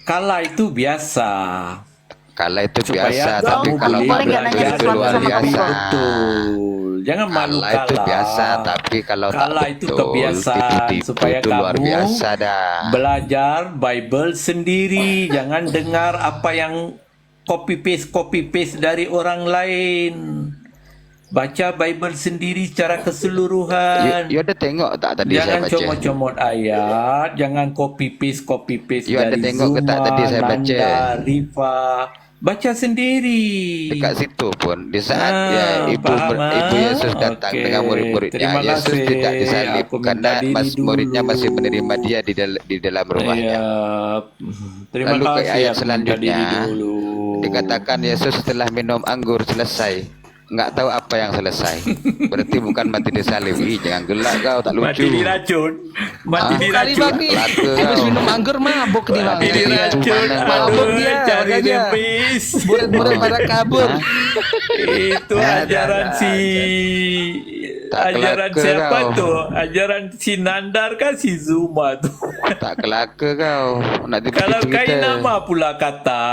B: Kalah itu biasa.
A: Kalau itu
B: Supaya
A: biasa,
F: kamu
A: tapi kalau
F: boleh nggak
A: belajar
F: nanya
A: itu
F: sesuatu
A: luar
F: sama
A: biasa.
F: kamu, Bang?
B: Betul. Jangan malu
A: Kalah itu biasa, tapi kalau tak
B: kalah itu
A: betul,
B: kebiasaan.
A: tipu-tipu
B: Supaya
A: itu luar
B: kamu
A: biasa dah.
B: belajar Bible sendiri. Jangan dengar apa yang copy paste dari orang lain. Baca Bible sendiri secara keseluruhan.
A: You ada tengok tak tadi saya
B: Jangan
A: baca?
B: comot-comot ayat, jangan copy paste
A: You ada
B: dari
A: tengok ke tak tadi saya baca?
B: Nanda, Rifa. Baca sendiri.
A: Dekat situ pun di saat ibu
B: paham,
A: ibu Yesus datang
B: Okey.
A: dengan murid-muridnya,
B: Terima
A: Yesus
B: kasih.
A: tidak disalib
B: Aku minta
A: karena
B: diri
A: muridnya
B: dulu.
A: masih menerima dia di dalam rumahnya.
B: Ya, terima
A: Lalu ke
B: kasih.
A: ayat
B: Aku minta
A: selanjutnya,
B: diri dulu.
A: Dikatakan Yesus setelah minum anggur selesai, nggak tahu apa yang selesai. Berarti bukan mati disalib. Ih, jangan gelak kau, tak lucu.
B: Mati diracun. Mati
C: Kali
B: diracun.
C: Bang nih.
A: Laka
C: Habis
A: kau.
C: minum anggur mabuk nih Bang.
B: Mati diracun.
C: Mabuk
B: Aduh,
C: dia.
B: cari
C: Makanya
B: repis.
C: murid-murid pada kabur.
B: Itu
A: Dah,
B: ajaran
A: dah,
B: si
A: Tak
B: ajaran
A: kelakar
B: siapa
A: kau.
B: tuh? Ajaran si Nandar kan si Zuma tuh.
A: Tak kelaka kau. Nak
B: Kalau
A: tipu-tipu kita.
B: Kainama pula kata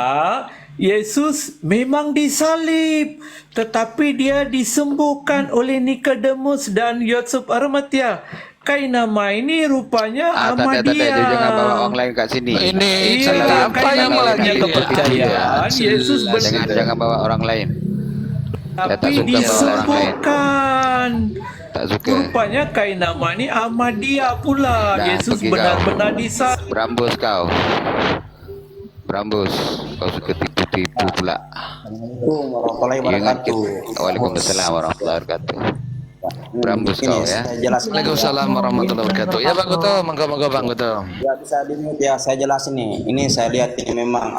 B: Yesus memang disalib, tetapi dia disembuhkan oleh Nikodemus dan Yusuf Arimatia. Kainama ini rupanya
A: Tak ada.
B: Ahmadiyah.
A: You jangan bawa orang lain kat sini.
C: Ini
B: Iya,
C: cerita apa
B: Kainama
C: ini lagi?
B: punya kepercayaan. Yesus
A: Jangan bawa orang lain. Saya tak
B: tapi
A: suka bawa orang lain.
B: disembuhkan.
A: Tak suka.
B: Rupanya Kainama ini Ahmadiyah pula.
A: Dah,
B: Yesus
A: pergi
B: benar-benar
A: kau.
B: disalib.
A: Berambus kau. Berambus. Kau suka tipu-tipu pula.
G: Assalamualaikum warahmatullahi
A: Ingat
G: wabarakatuh.
A: kita. Waalaikumsalam warahmatullahi wabarakatuh. Berambus
G: Ini
A: kau ya.
G: saya jelaskan.
C: Waalaikumsalam warahmatullahi wabarakatuh. Ya Bang Goto, monggo Bang Goto.
G: Ya bisa dimut ya, saya jelasin nih. Ini saya lihat ini memang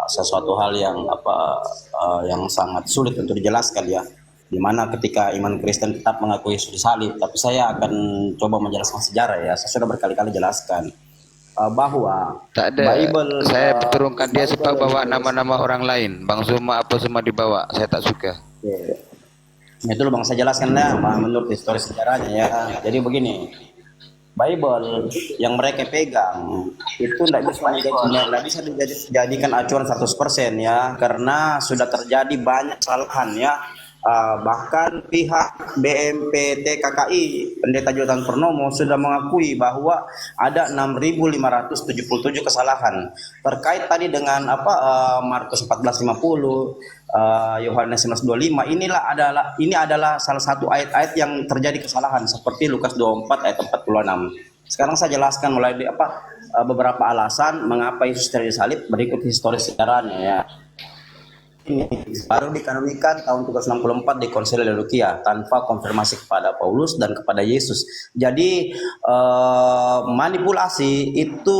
G: sesuatu hal yang yang sangat sulit untuk dijelaskan ya. Dimana ketika iman Kristen tetap mengakui Yesus disalib, tapi saya akan coba menjelaskan sejarah ya. Saya sudah berkali-kali jelaskan bahwa
A: Tak ada.
G: Bible,
A: Saya turunkan dia
G: Bible
A: sebab
G: yang
A: bawa
G: ditulis-
A: nama-nama orang lain. Bang Zuma apa semua dibawa. Saya tak suka.
G: Itu loh Bang, saya jelaskan lah menurut histori sejarahnya ya. Jadi begini, Bible yang mereka pegang itu tidak bisa dijadikan acuan 100% ya, karena sudah terjadi banyak kesalahan ya. Bahkan pihak BMPT KKI Pendeta Jonathan Purnomo sudah mengakui bahwa ada 6.577 kesalahan terkait tadi dengan Markus 14:50, Yohanes 11:25. Ini adalah salah satu ayat-ayat yang terjadi kesalahan seperti Lukas 24 ayat 46. Sekarang saya jelaskan mulai di beberapa alasan mengapa Yesus disalib. Berikut historis sejarahnya ya. Ini baru dikanonikan tahun 364 di Konsili Laodikia tanpa konfirmasi kepada Paulus dan kepada Yesus. Jadi manipulasi itu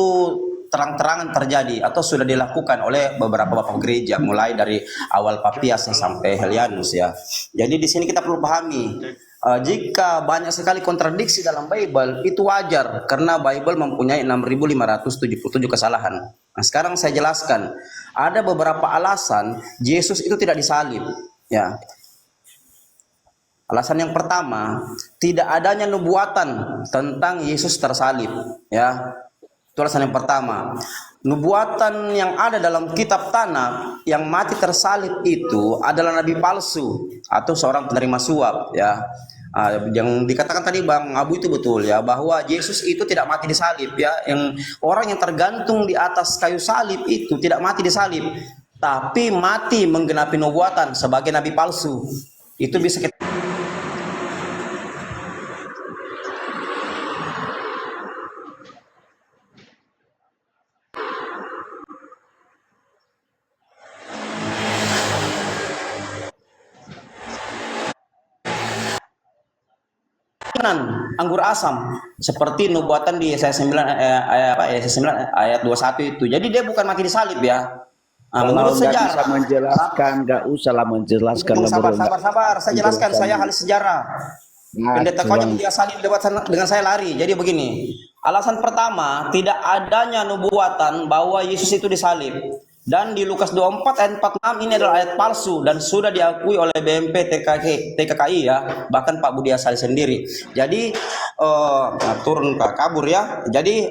G: terang-terangan terjadi atau sudah dilakukan oleh beberapa bapak gereja mulai dari awal Papias sampai Helianus ya. Jadi di sini kita perlu pahami Jika banyak sekali kontradiksi dalam Bible, itu wajar karena Bible mempunyai 6.577 kesalahan. Nah, sekarang saya jelaskan, ada beberapa alasan Yesus itu tidak disalib, ya. Alasan yang pertama, tidak adanya nubuatan tentang Yesus tersalib, ya. Itu alasan yang pertama. Nubuatan yang ada dalam kitab Tanakh yang mati tersalib itu adalah nabi palsu atau seorang penerima suap, ya. Yang dikatakan tadi Bang Abu itu betul, ya, bahwa Yesus itu tidak mati disalib, ya. Yang orang yang tergantung di atas kayu salib itu tidak mati disalib, tapi mati menggenapi nubuatan sebagai nabi palsu. Itu bisa kita anggur asam seperti nubuatan di Yesaya 9 ayat 21 itu. Jadi dia bukan mati disalib, ya.
D: Kalau
G: Menurut
D: nggak bisa
G: sejarah.
D: menjelaskan, nggak usahlah menjelaskan.
G: Sabar. Saya jelaskan, saya ahli sejarah. Pendeta Konyol dia salib dengan saya lari. Jadi begini, alasan pertama, tidak adanya nubuatan bahwa Yesus itu disalib. Dan di Lukas 24 ayat 46 ini adalah ayat palsu dan sudah diakui oleh BMP TKKI, ya, bahkan Pak Budi Asari sendiri. Jadi turun ke kabur, ya. Jadi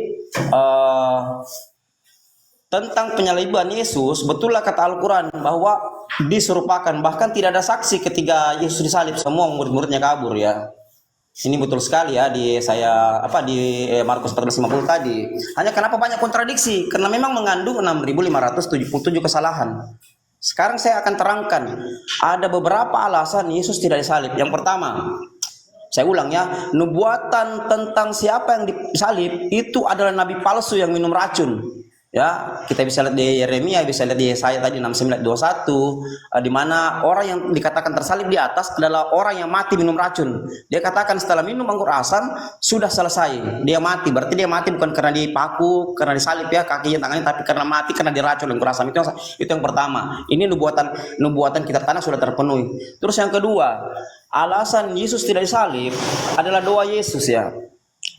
G: tentang penyaliban Yesus, betullah kata Al-Quran bahwa diserupakan, bahkan tidak ada saksi ketika Yesus disalib, semua murid-muridnya kabur, ya. Ini betul sekali, ya, di Markus 14:50 tadi. Hanya kenapa banyak kontradiksi? Karena memang mengandung 6.577 kesalahan. Sekarang saya akan terangkan ada beberapa alasan Yesus tidak disalib. Yang pertama, saya ulang, ya, nubuatan tentang siapa yang disalib itu adalah nabi palsu yang minum racun. Ya, kita bisa lihat di Yeremia, bisa lihat di Yesaya tadi 69:21, di mana orang yang dikatakan tersalib di atas adalah orang yang mati minum racun. Dia katakan setelah minum anggur asam sudah selesai, dia mati. Berarti dia mati bukan karena dipaku, karena disalib, ya, kakinya, tangannya, tapi karena mati karena diracun anggur asam. Itu yang pertama. Ini nubuatan kitab Tanakh sudah terpenuhi. Terus yang kedua, alasan Yesus tidak disalib adalah doa Yesus, ya.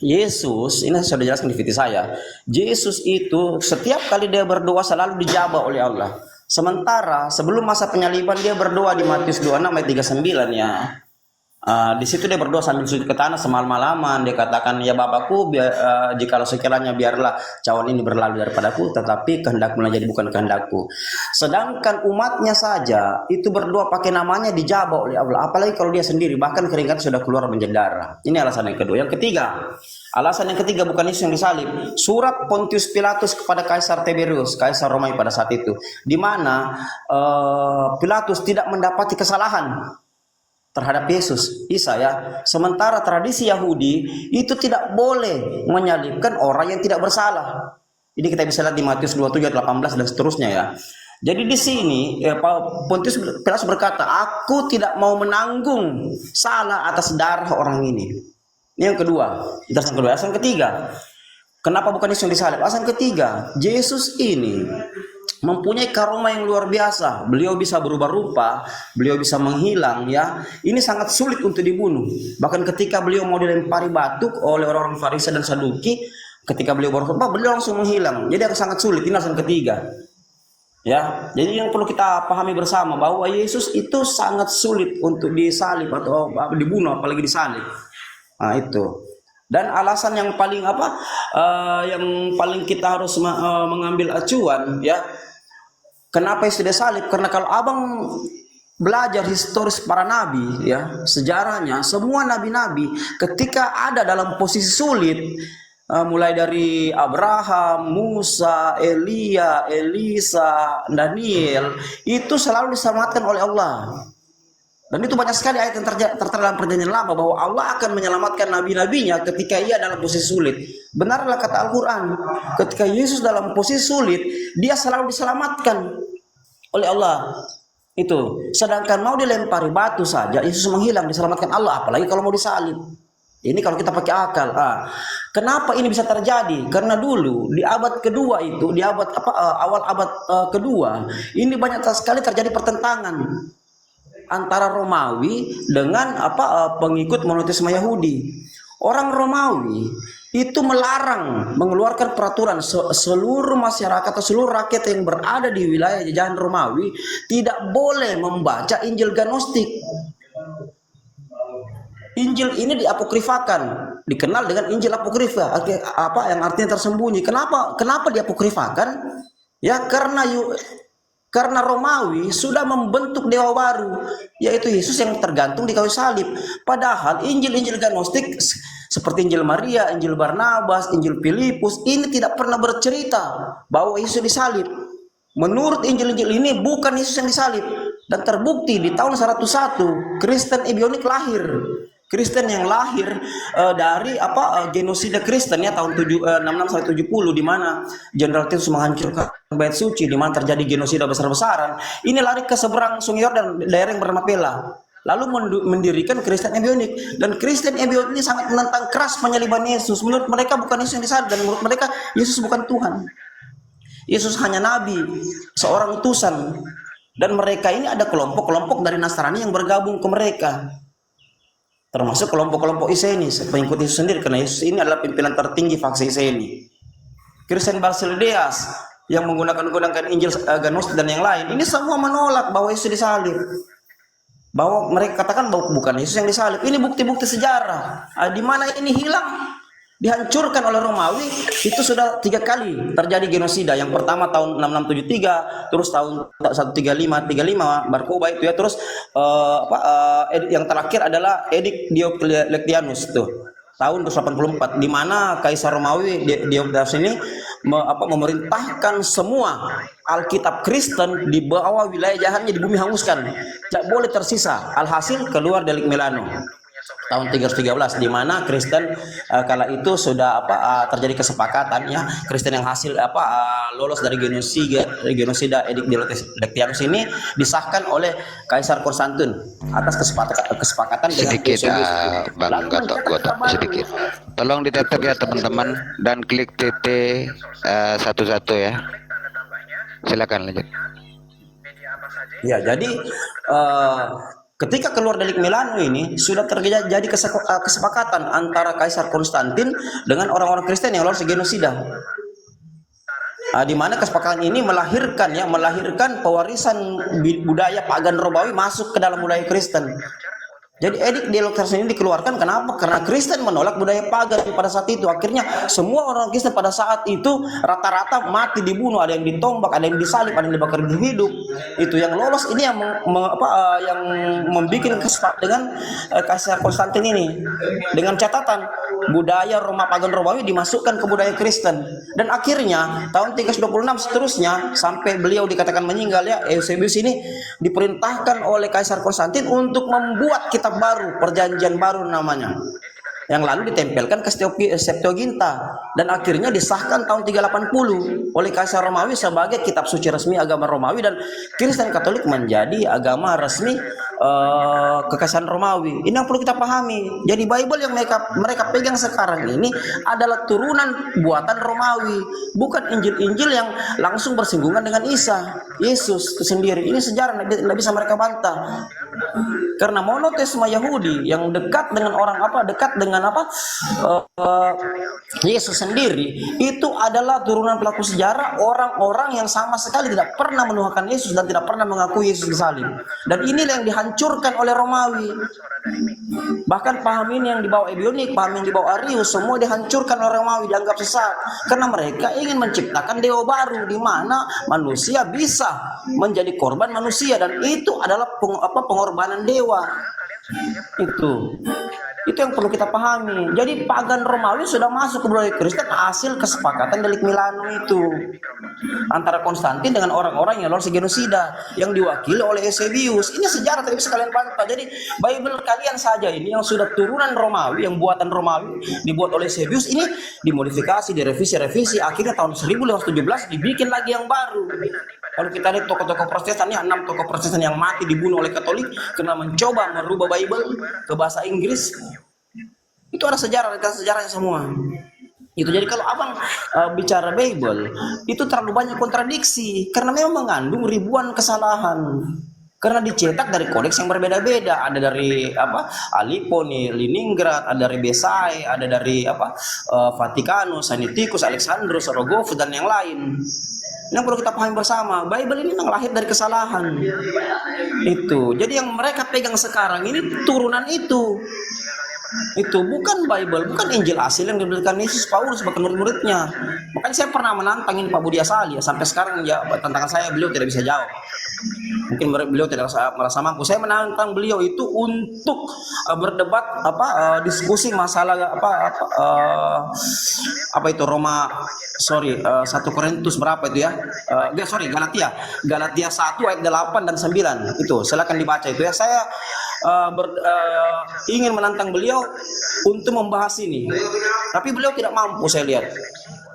G: Yesus, ini saya sudah jelaskan di video saya. Yesus itu setiap kali dia berdoa selalu dijawab oleh Allah. Sementara sebelum masa penyaliban dia berdoa di Matius 26 ayat 39, ya. Di situ dia berdoa sambil sujud ke tanah semalam-malaman. Dia katakan, ya Bapakku, jikalau sekiranya biarlah cawan ini berlalu daripadaku, tetapi kehendakmu jadi bukan kehendakku. Sedangkan umatnya saja itu berdoa pakai namanya dijawab oleh Allah. Apalagi kalau dia sendiri, bahkan keringat sudah keluar menjadi darah. Ini alasan yang kedua. Alasan yang ketiga bukan Yesus yang disalib. Surat Pontius Pilatus kepada Kaisar Tiberius, Kaisar Romawi pada saat itu, di mana Pilatus tidak mendapati kesalahan terhadap Isa, ya. Sementara tradisi Yahudi itu tidak boleh menyalibkan orang yang tidak bersalah. Ini kita bisa lihat di Matius 27 ayat 18 dan seterusnya, ya. Jadi di sini Pontius Pilatus berkata, aku tidak mau menanggung salah atas darah orang ini. Ini yang kedua. Alasan ketiga, kenapa bukan Yesus yang disalib? Alasan ketiga, Yesus ini mempunyai karoma yang luar biasa. Beliau bisa berubah rupa, beliau bisa menghilang, ya. Ini sangat sulit untuk dibunuh. Bahkan ketika beliau mau dilempari batu oleh orang-orang Farisi dan Saduki, ketika beliau berubah, beliau langsung menghilang. Jadi akan sangat sulit. Ini alasan ketiga, ya. Jadi yang perlu kita pahami bersama bahwa Yesus itu sangat sulit untuk disalib atau dibunuh, apalagi disalib. Nah, itu. Dan alasan yang paling yang paling kita harus mengambil acuan, ya. Kenapa Yesus disalib? Karena kalau abang belajar historis para nabi, ya, sejarahnya semua nabi-nabi ketika ada dalam posisi sulit, mulai dari Abraham, Musa, Elia, Elisa, Daniel, itu selalu diselamatkan oleh Allah. Dan itu banyak sekali ayat yang tertera dalam perjanjian lama bahwa Allah akan menyelamatkan nabi-nabinya ketika ia dalam posisi sulit. Benarlah kata Al-Quran, ketika Yesus dalam posisi sulit, dia selalu diselamatkan oleh Allah. Itu. Sedangkan mau dilempari batu saja, Yesus menghilang, diselamatkan Allah. Apalagi kalau mau disalib. Ini kalau kita pakai akal. Kenapa ini bisa terjadi? Karena dulu di abad kedua itu, di awal abad kedua, ini banyak sekali terjadi pertentangan. antara Romawi dengan pengikut monoteisme Yahudi. Orang Romawi itu melarang mengeluarkan peraturan seluruh masyarakat atau seluruh rakyat yang berada di wilayah jajahan Romawi tidak boleh membaca Injil Gnostik. Injil ini diapokrifakan, dikenal dengan Injil apokrifa, yang artinya tersembunyi. Kenapa diapokrifakan? Ya karena Romawi sudah membentuk dewa baru, yaitu Yesus yang tergantung di kayu salib. Padahal Injil-Injil Gnostik seperti Injil Maria, Injil Barnabas, Injil Filipus ini tidak pernah bercerita bahwa Yesus disalib. Menurut Injil-Injil ini bukan Yesus yang disalib, dan terbukti di tahun 101 Kristen Ebionik lahir. Kristen yang lahir dari genosida Kristen ya tahun 66-70, di mana Jenderal Titus menghancurkan bait suci, di mana terjadi genosida besar-besaran. Ini lari ke seberang Sungai Yordan, daerah yang bernama Pela, lalu mendirikan Kristen Ebionik. Dan Kristen Ebionik ini sangat menentang keras penyaliban Yesus. Menurut mereka bukan Yesus yang disalib, dan menurut mereka Yesus bukan Tuhan. Yesus hanya nabi, seorang utusan. Dan mereka ini ada kelompok-kelompok dari Nasrani yang bergabung ke mereka, termasuk kelompok-kelompok Iseni, pengikut Yesus sendiri, karena Yesus ini adalah pimpinan tertinggi faksi Iseni. Kristen Basildeas yang menggunakan Injil Gnostik dan yang lain, ini semua menolak bahwa Yesus disalib. Bahwa mereka katakan bahwa bukan Yesus yang disalib. Ini bukti-bukti sejarah. Di mana ini hilang, dihancurkan oleh Romawi. Itu sudah 3 kali terjadi genosida. Yang pertama tahun 6673, terus tahun 135 Barkoba itu ya, terus yang terakhir adalah Edik Diocletianus tuh tahun 284, di mana Kaisar Romawi Diocletianus ini memerintahkan semua Alkitab Kristen di bawah wilayah jahannya di bumi hanguskan, tidak boleh tersisa. Alhasil keluar Delik Milano tahun 313, di mana Kristen kala itu sudah terjadi kesepakatan ya, Kristen yang hasil lolos dari genosida Edik Diocletianus ini disahkan oleh Kaisar Konstantin atas kesepakatan dengan
A: Sedikit Bang
G: Lalu
A: Gatot, sedikit. Tolong ditetap ya teman-teman, dan klik titik satu-satu ya. Silakan lanjut.
G: Ya, jadi ketika keluar Delik Milano ini sudah terjadi kesepakatan antara Kaisar Konstantin dengan orang-orang Kristen yang lolos genosida. Di mana kesepakatan ini melahirkan pewarisan budaya pagan Romawi masuk ke dalam budaya Kristen. Jadi Edik Diocletianus ini dikeluarkan kenapa? Karena Kristen menolak budaya pagan pada saat itu. Akhirnya semua orang Kristen pada saat itu rata-rata mati, dibunuh, ada yang ditombak, ada yang disalib, ada yang dibakar hidup. Itu yang lolos ini yang membuat kesepakatan dengan Kaisar Konstantin ini, dengan catatan budaya Roma pagan Romawi dimasukkan ke budaya Kristen. Dan akhirnya tahun 326 seterusnya sampai beliau dikatakan meninggal ya, Eusebius ini diperintahkan oleh Kaisar Konstantin untuk membuat kitab baru, perjanjian baru namanya, yang lalu ditempelkan ke Septuaginta, dan akhirnya disahkan tahun 380 oleh Kaisar Romawi sebagai kitab suci resmi agama Romawi, dan Kristen Katolik menjadi agama resmi kekaisaran Romawi. Ini yang perlu kita pahami. Jadi Bible yang mereka pegang sekarang ini adalah turunan buatan Romawi, bukan Injil-Injil yang langsung bersinggungan dengan Yesus itu sendiri. Ini sejarah, tidak bisa mereka bantah. Karena monoteisme Yahudi yang dekat dengan Yesus sendiri itu adalah turunan pelaku sejarah orang-orang yang sama sekali tidak pernah menuhankan Yesus dan tidak pernah mengakui Yesus disalib. Dan inilah yang dihancurkan oleh Romawi. Bahkan paham ini yang dibawa Ebionik, paham yang dibawa Arius, semua dihancurkan oleh Romawi, dianggap sesat. Karena mereka ingin menciptakan dewa baru di mana manusia bisa menjadi korban manusia, dan itu adalah pengorbanan dewa. Itu yang perlu kita pahami. Jadi pagan Romawi sudah masuk ke budaya Kristen hasil kesepakatan Delik Milano itu antara Konstantin dengan orang-orang yang lolos genosida yang diwakili oleh Eusebius. Ini sejarah tidak bisa kalian bantah. Jadi Bible kalian saja ini yang sudah turunan Romawi, yang buatan Romawi dibuat oleh Eusebius, ini dimodifikasi, direvisi, akhirnya tahun 1517 dibikin lagi yang baru. Kalau kita lihat tokoh-tokoh Protestan, 6 tokoh Protestan yang mati dibunuh oleh Katolik karena mencoba merubah Bible ke bahasa Inggris. Itu ada sejarahnya semua. Itu jadi kalau abang bicara Bible itu terlalu banyak kontradiksi karena memang mengandung ribuan kesalahan. Karena dicetak dari kodeks yang berbeda-beda, ada dari Aleppo nih, Leningrad, ada dari Besai, ada dari Vatikanus, Sinaiticus, Alexandros, Rogovus dan yang lain. Yang perlu kita pahami bersama, Bible ini memang lahir dari kesalahan. Itu. Jadi yang mereka pegang sekarang ini turunan itu. Itu bukan Bible, bukan Injil asli yang diberikan Yesus Paulus bahkan murid-muridnya. Makanya saya pernah menantangin Pak Budi Asali ya, sampai sekarang ya tantangan saya beliau tidak bisa jawab. Mungkin beliau tidak merasa mampu. Saya menantang beliau itu untuk berdebat diskusi masalah Satu Korintus berapa itu ya? Galatia 1 ayat 8 dan 9. Itu silakan dibaca itu ya. Saya ingin menantang beliau untuk membahas ini. Tapi beliau tidak mampu saya lihat.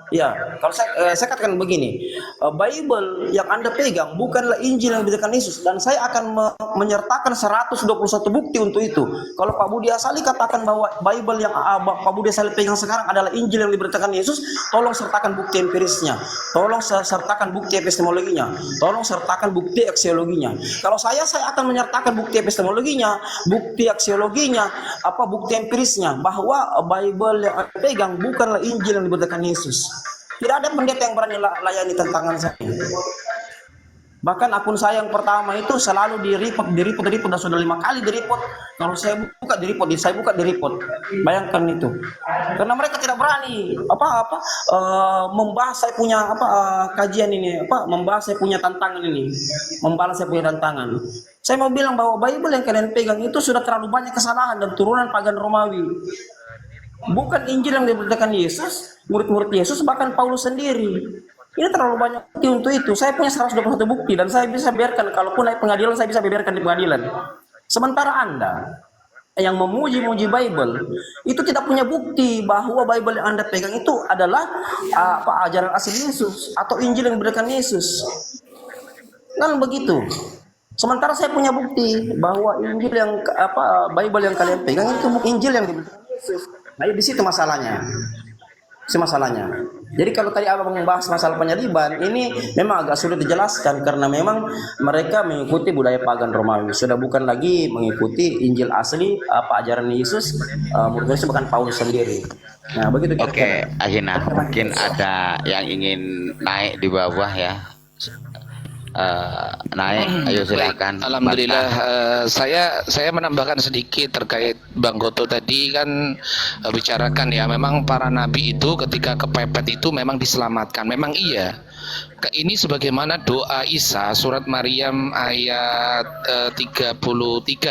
G: Ya, kalau saya katakan begini, Bible yang Anda pegang bukanlah Injil yang diberikan Yesus, dan saya akan menyertakan 121 bukti untuk itu. Kalau Pak Budi Asali katakan bahwa Bible yang Pak Budi Asali pegang sekarang adalah Injil yang diberikan Yesus, tolong sertakan bukti empirisnya, tolong sertakan bukti epistemologinya, tolong sertakan bukti aksiologinya. Kalau saya akan menyertakan bukti epistemologinya, bukti aksiologinya, bukti empirisnya, bahwa Bible yang Anda pegang bukanlah Injil yang diberikan Yesus. Tidak ada pendeta yang berani layani tantangan saya. Bahkan akun saya yang pertama itu selalu di-report dan sudah 5 kali di-report. Kalau saya buka di-report. Bayangkan itu. Karena mereka tidak berani membahas saya punya kajian ini, membahas saya punya tantangan ini, membalas saya punya tantangan. Saya mau bilang bahwa Bible yang kalian pegang itu sudah terlalu banyak kesalahan dan turunan pagan Romawi. Bukan Injil yang diberikan Yesus, murid-murid Yesus, bahkan Paulus sendiri. Ini terlalu banyak bukti untuk itu. Saya punya 121 bukti dan saya bisa biarkan, kalaupun naik pengadilan saya bisa biarkan di pengadilan. Sementara Anda yang memuji-muji Bible itu tidak punya bukti bahwa Bible yang Anda pegang itu adalah ajaran asli Yesus atau Injil yang diberikan Yesus. Kan begitu. Sementara saya punya bukti bahwa Injil yang Bible yang kalian pegang itu Injil yang diberikan Yesus. Nah, di situ masalahnya. Jadi kalau tadi Abang membahas masalah penyaliban, ini memang agak sulit dijelaskan karena memang mereka mengikuti budaya pagan Romawi. Sudah bukan lagi mengikuti Injil asli ajaran Yesus, murid-murid bukan Paulus sendiri. Nah, begitu kira-kira.
A: Oke, Ahina, mungkin ada yang ingin naik di bawah ya. Naik, ayo silakan.
C: Alhamdulillah, saya menambahkan sedikit terkait Bang Goto tadi kan bicarakan ya, memang para nabi itu ketika kepepet itu memang diselamatkan, memang iya. Ini sebagaimana doa Isa surat Maryam ayat 33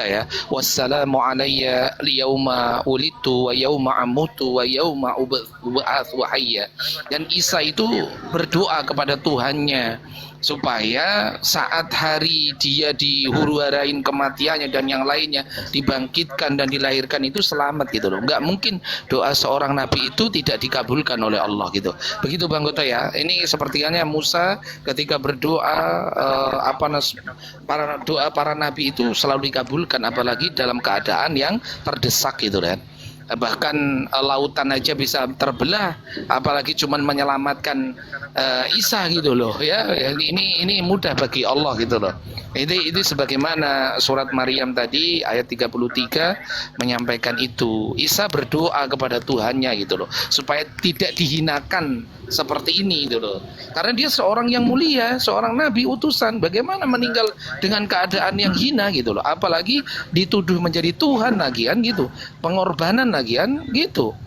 C: ya. Wassalamu alayya liyauma ulitu wa yauma amutu wa yauma ub'atsu hayya. Dan Isa itu berdoa kepada Tuhannya supaya saat hari dia dihuru-harain kematiannya dan yang lainnya dibangkitkan dan dilahirkan itu selamat gitu loh. Nggak mungkin doa seorang nabi itu tidak dikabulkan oleh Allah gitu. Begitu Bang Gota ya. Ini sepertinya Musa ketika berdoa doa para nabi itu selalu dikabulkan, apalagi dalam keadaan yang terdesak gitu kan. Bahkan lautan aja bisa terbelah, apalagi cuman menyelamatkan Isa gitu loh ya. Ini mudah bagi Allah gitu loh. Ini sebagaimana surat Maryam tadi ayat 33 menyampaikan itu. Isa berdoa kepada Tuhannya gitu loh, supaya tidak dihinakan seperti ini gitu loh. Karena dia seorang yang mulia, seorang nabi utusan, bagaimana meninggal dengan keadaan yang hina gitu loh. Apalagi dituduh menjadi Tuhan lagi kan gitu. Pengorbanan lagi kan gitu.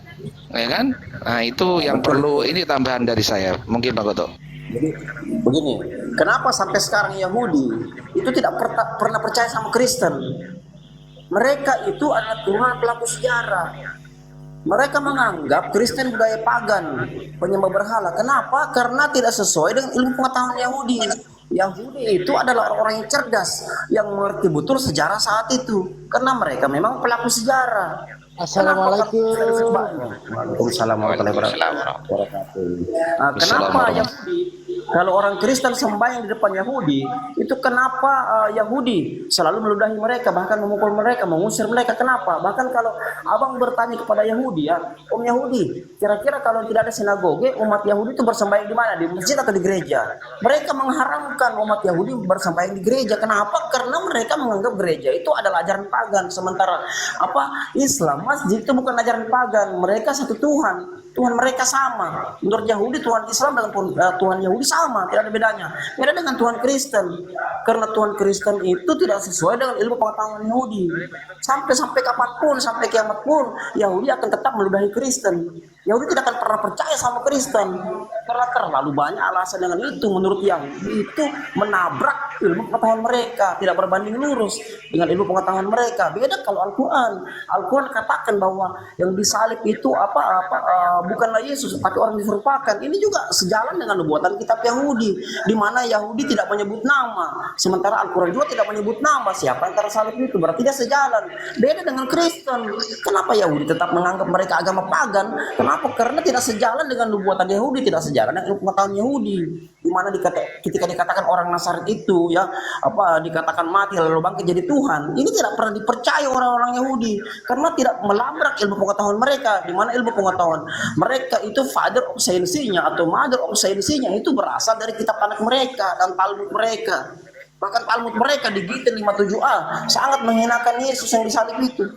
C: Ya kan? Nah, itu yang perlu, ini tambahan dari saya. Mungkin Pak Goto.
G: Jadi begini, kenapa sampai sekarang Yahudi itu tidak pernah percaya sama Kristen? Mereka itu adalah turunan pelaku sejarah. Mereka menganggap Kristen budaya pagan, penyembah berhala. Kenapa? Karena tidak sesuai dengan ilmu pengetahuan Yahudi. Yahudi itu adalah orang-orang yang cerdas, yang mengerti betul sejarah saat itu. Karena mereka memang pelaku sejarah.
F: Assalamualaikum.
G: Waalaikumsalam warahmatullahi wabarakatuh. Kenapa Yahudi Kalau orang Kristen sembahyang di depan Yahudi, itu kenapa Yahudi selalu meludahi mereka, bahkan memukul mereka, mengusir mereka? Kenapa? Bahkan kalau abang bertanya kepada Yahudi, ya, Om Yahudi, kira-kira kalau tidak ada sinagoge, umat Yahudi itu bersembahyang di mana? Di masjid atau di gereja? Mereka mengharamkan umat Yahudi bersembahyang di gereja. Kenapa? Karena mereka menganggap gereja itu adalah ajaran pagan. Sementara Islam, masjid itu bukan ajaran pagan. Mereka satu Tuhan. Tuhan mereka sama. Menurut Yahudi, Tuhan Islam dengan Tuhan Yahudi sama, tidak ada bedanya. Beda dengan Tuhan Kristen. Karena Tuhan Kristen itu tidak sesuai dengan ilmu pengetahuan Yahudi. Sampai kapanpun, sampai kiamat pun, Yahudi akan tetap meludahi Kristen. Yahudi tidak akan pernah percaya sama Kristen. Karena terlalu banyak alasan dengan itu. Menurut Yahudi itu menabrak ilmu pengetahuan mereka, tidak berbanding lurus dengan ilmu pengetahuan mereka. Beda kalau Al-Quran. Al-Quran katakan bahwa yang disalib itu bukanlah Yesus, tapi orang diserupakan. Ini juga sejalan dengan nubuatan kitab Yahudi, di mana Yahudi tidak menyebut nama, sementara Al-Quran juga tidak menyebut nama siapa yang tersalib itu. Berarti dia sejalan. Beda dengan Kristen. Kenapa Yahudi tetap menganggap mereka agama pagan? Kenapa? Karena tidak sejalan dengan nubuatan Yahudi, tidak sejalan dengan pengetahuan Yahudi. Di mana ketika dikatakan orang Nazaret itu dikatakan mati lalu bangkit jadi Tuhan, ini tidak pernah dipercaya orang-orang Yahudi karena tidak melabrak ilmu pengetahuan mereka. Di mana ilmu pengetahuan mereka itu father of science-nya atau mother of science-nya itu berasal dari kitab anak mereka dan Talmud mereka. Bahkan Talmud mereka di Gitin 57a sangat menghinakan Yesus yang disalib itu.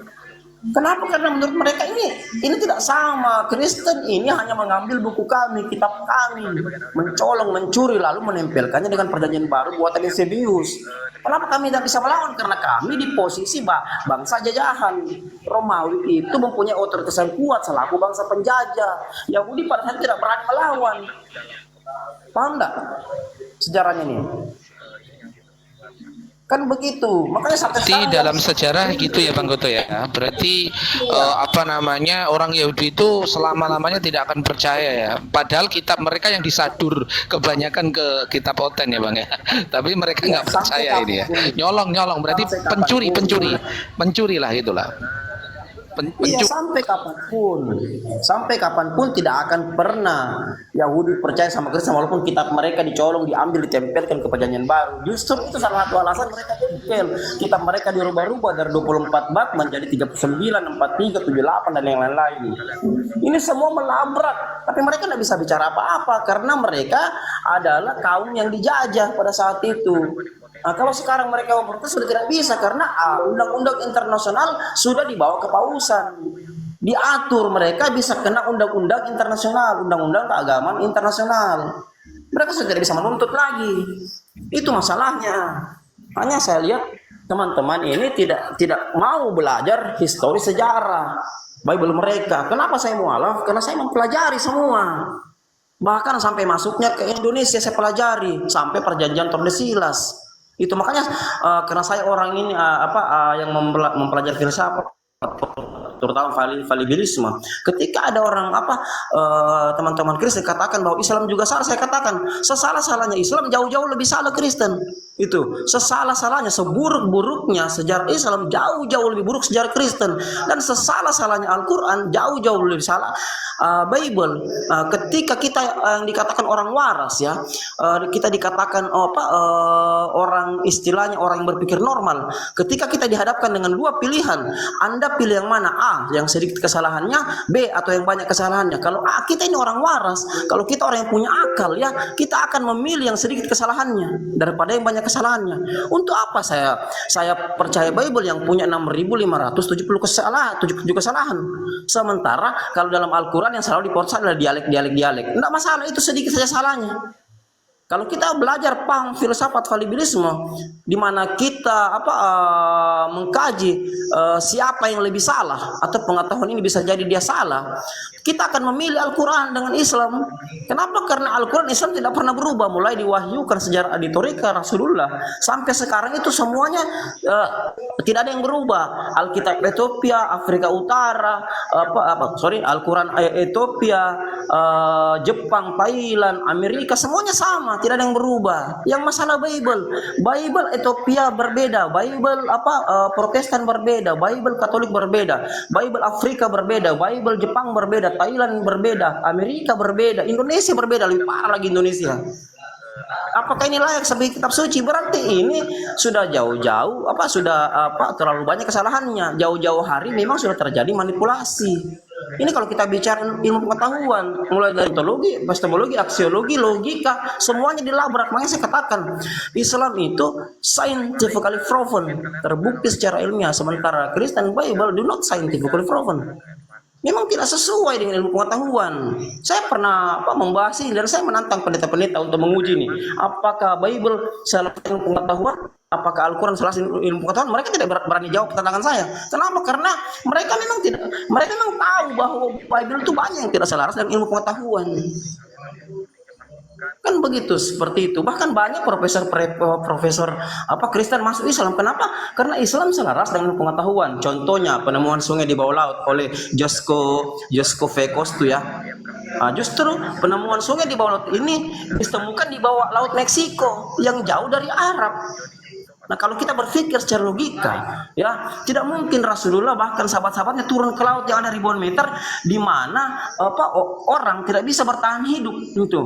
G: Kenapa? Karena menurut mereka ini tidak sama. Kristen ini hanya mengambil buku kami, kitab kami, mencolong, mencuri, lalu menempelkannya dengan perjanjian baru buatan Eusebius. Kenapa kami tidak bisa melawan? Karena kami di posisi bangsa jajahan. Romawi itu mempunyai otoritas yang kuat selaku bangsa penjajah. Yahudi pada saat tidak berani melawan. Paham enggak sejarahnya ini? Kan begitu. Makanya sampai sekarang
C: dalam sejarah gitu ya Bang Goto ya. Berarti orang Yahudi itu selama-lamanya tidak akan percaya ya. Padahal kitab mereka yang disadur kebanyakan ke kitab Oten ya Bang ya. Tapi mereka nggak percaya ini ya. Nyolong berarti pencuri lah itulah.
G: Iya, sampai kapanpun tidak akan pernah Yahudi percaya sama Kristen walaupun kitab mereka dicolong, diambil, ditempelkan ke perjanjian baru. Justru itu salah satu alasan mereka tempel. Kitab mereka dirubah-rubah dari 24 bab menjadi 39, 43, 78 dan yang lain-lain. Ini semua melabrak, tapi mereka tidak bisa bicara apa-apa karena mereka adalah kaum yang dijajah pada saat itu. Nah, kalau sekarang mereka memprotes sudah tidak bisa karena undang-undang internasional sudah dibawa ke pausan. Diatur mereka bisa kena undang-undang internasional, undang-undang keagamaan internasional. Mereka sudah tidak bisa menuntut lagi. Itu masalahnya. Hanya saya lihat teman-teman ini tidak mau belajar histori sejarah Bible mereka. Kenapa saya mualaf? Karena saya mempelajari semua. Bahkan sampai masuknya ke Indonesia saya pelajari sampai perjanjian Tordesillas. Itu makanya karena saya orang ini yang mempelajari filsafat terutama falibilisme. Ketika ada orang teman-teman Kristen katakan bahwa Islam juga salah, saya katakan sesalah-salahnya Islam jauh-jauh lebih salah Kristen. Itu sesalah-salahnya, seburuk-buruknya sejarah Islam jauh-jauh lebih buruk sejarah Kristen, dan sesalah-salahnya Al-Quran jauh-jauh lebih salah Bible. Ketika kita yang dikatakan orang waras ya, kita dikatakan orang istilahnya orang yang berpikir normal. Ketika kita dihadapkan dengan dua pilihan, Anda pilih yang mana? A, yang sedikit kesalahannya, B, atau yang banyak kesalahannya. Kalau A, kita ini orang waras. Kalau kita orang yang punya akal ya, kita akan memilih yang sedikit kesalahannya daripada yang banyak kesalahannya. Untuk apa saya percaya Bible yang punya 6.577 kesalahan? Sementara kalau dalam Al-Quran yang selalu diporsa adalah dialek. Tidak masalah, itu sedikit saja salahnya. Kalau kita belajar paham filsafat falibilisme, di mana kita mengkaji siapa yang lebih salah atau pengetahuan ini bisa jadi dia salah, kita akan memilih Al-Quran dengan Islam. Kenapa? Karena Al-Quran Islam tidak pernah berubah, mulai diwahyukan sejarah editorika Rasulullah sampai sekarang itu semuanya tidak ada yang berubah. Alkitab Ethiopia, Afrika Utara, Al-Quran Ethiopia, Jepang, Thailand, Amerika, semuanya sama, tidak ada yang berubah. Yang masalah Bible Ethiopia berbeda, Bible Protestan berbeda, Bible Katolik berbeda, Bible Afrika berbeda, Bible Jepang berbeda, Thailand berbeda, Amerika berbeda, Indonesia berbeda, lebih parah lagi Indonesia. Apakah ini layak sebagai kitab suci? Berarti ini sudah jauh-jauh terlalu banyak kesalahannya. Jauh-jauh hari memang sudah terjadi manipulasi. Ini kalau kita bicara ilmu pengetahuan, mulai dari ontologi, epistemologi, aksiologi, logika, semuanya dilabrak. Makanya saya katakan, Islam itu scientifically proven, terbukti secara ilmiah, sementara Kristen Bible do not scientifically proven. Memang tidak sesuai dengan ilmu pengetahuan. Saya pernah membahas ini dan saya menantang pendeta-pendeta untuk menguji nih, apakah Bible salah ilmu pengetahuan, apakah Al-Quran salah ilmu pengetahuan. Mereka tidak berani jawab tantangan saya. Kenapa? Karena mereka memang tahu bahwa Bible itu banyak yang tidak selaras dengan ilmu pengetahuan. Kan begitu, seperti itu. Bahkan banyak profesor Kristen masuk Islam. Kenapa? Karena Islam selaras dengan pengetahuan. Contohnya penemuan sungai di bawah laut oleh Josko Vekos itu ya. Justru penemuan sungai di bawah laut ini ditemukan di bawah laut Meksiko yang jauh dari Arab. Nah, kalau kita berpikir secara logika, ya tidak mungkin Rasulullah bahkan sahabat-sahabatnya turun ke laut yang ada ribuan meter, di mana orang tidak bisa bertahan hidup itu.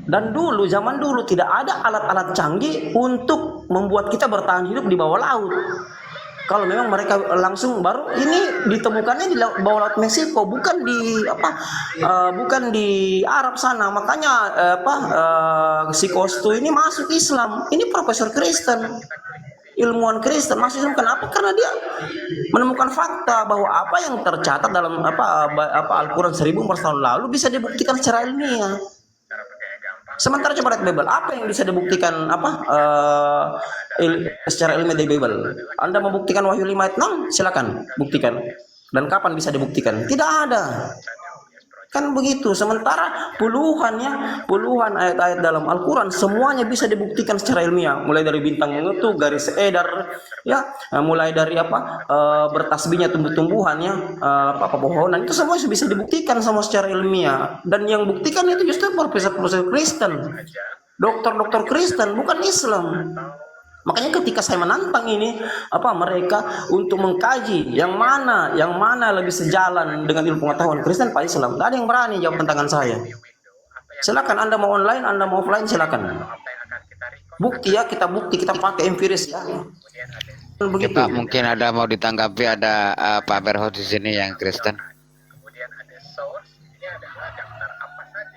G: Dan zaman dulu tidak ada alat-alat canggih untuk membuat kita bertahan hidup di bawah laut. Kalau memang mereka langsung baru ini ditemukannya di bawah laut Meksiko, bukan di Arab sana. Makanya si Kostu ini masuk Islam. Ini profesor Kristen, ilmuwan Kristen masuk Islam. Kenapa? Karena dia menemukan fakta bahwa apa yang tercatat dalam Al-Quran 1400 tahun lalu bisa dibuktikan secara ilmiah. Sementara coba lihat Bible, apa yang bisa dibuktikan secara ilmiah dari Bible? Anda membuktikan Wahyu 5 ayat 6, silakan buktikan. Dan kapan bisa dibuktikan? Tidak ada. Kan begitu. Sementara puluhan ayat-ayat dalam Al-Quran semuanya bisa dibuktikan secara ilmiah, mulai dari bintang mengetuk, garis edar, ya, mulai dari bertasbihnya tumbuh-tumbuhan, ya, pepohonan, itu semua bisa dibuktikan semua secara ilmiah. Dan yang buktikan itu justru profesor-profesor Kristen, dokter-dokter Kristen, bukan Islam. Makanya ketika saya menantang ini mereka untuk mengkaji yang mana lebih sejalan dengan ilmu pengetahuan Kristen Pak Islam, tidak ada yang berani jawab tantangan saya. Silakan Anda mau online, Anda mau offline, silakan. Bukti ya, kita pakai empiris ya. Begitu.
A: Pak, mungkin ada mau ditanggapi, ada Pak Berhos di sini yang Kristen.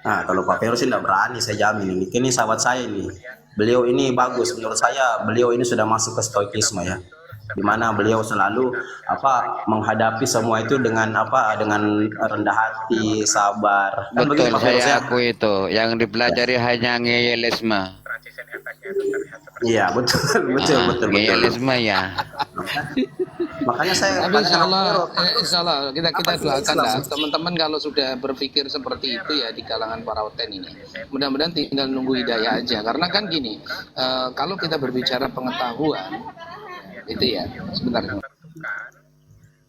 G: Nah, kalau Pak Verus tidak berani, saya jamin ini sahabat saya ini. Beliau ini bagus menurut saya. Beliau ini sudah masuk ke stoikisme ya, di mana beliau selalu menghadapi semua itu dengan rendah hati, sabar. Dan
A: Betul,
G: Pak
A: saya
G: Verus, ya?
A: akui itu. Yang dipelajari hanya ngeyelisme.
G: Iya, betul.
A: Ngeyelisme ya.
G: Makanya saya
C: Tapi insya Allah kita doakan lah teman-teman kalau sudah berpikir seperti itu ya di kalangan para oten ini. Mudah-mudahan tinggal nunggu hidayah aja. Karena kan gini, kalau kita berbicara pengetahuan itu ya sebentar.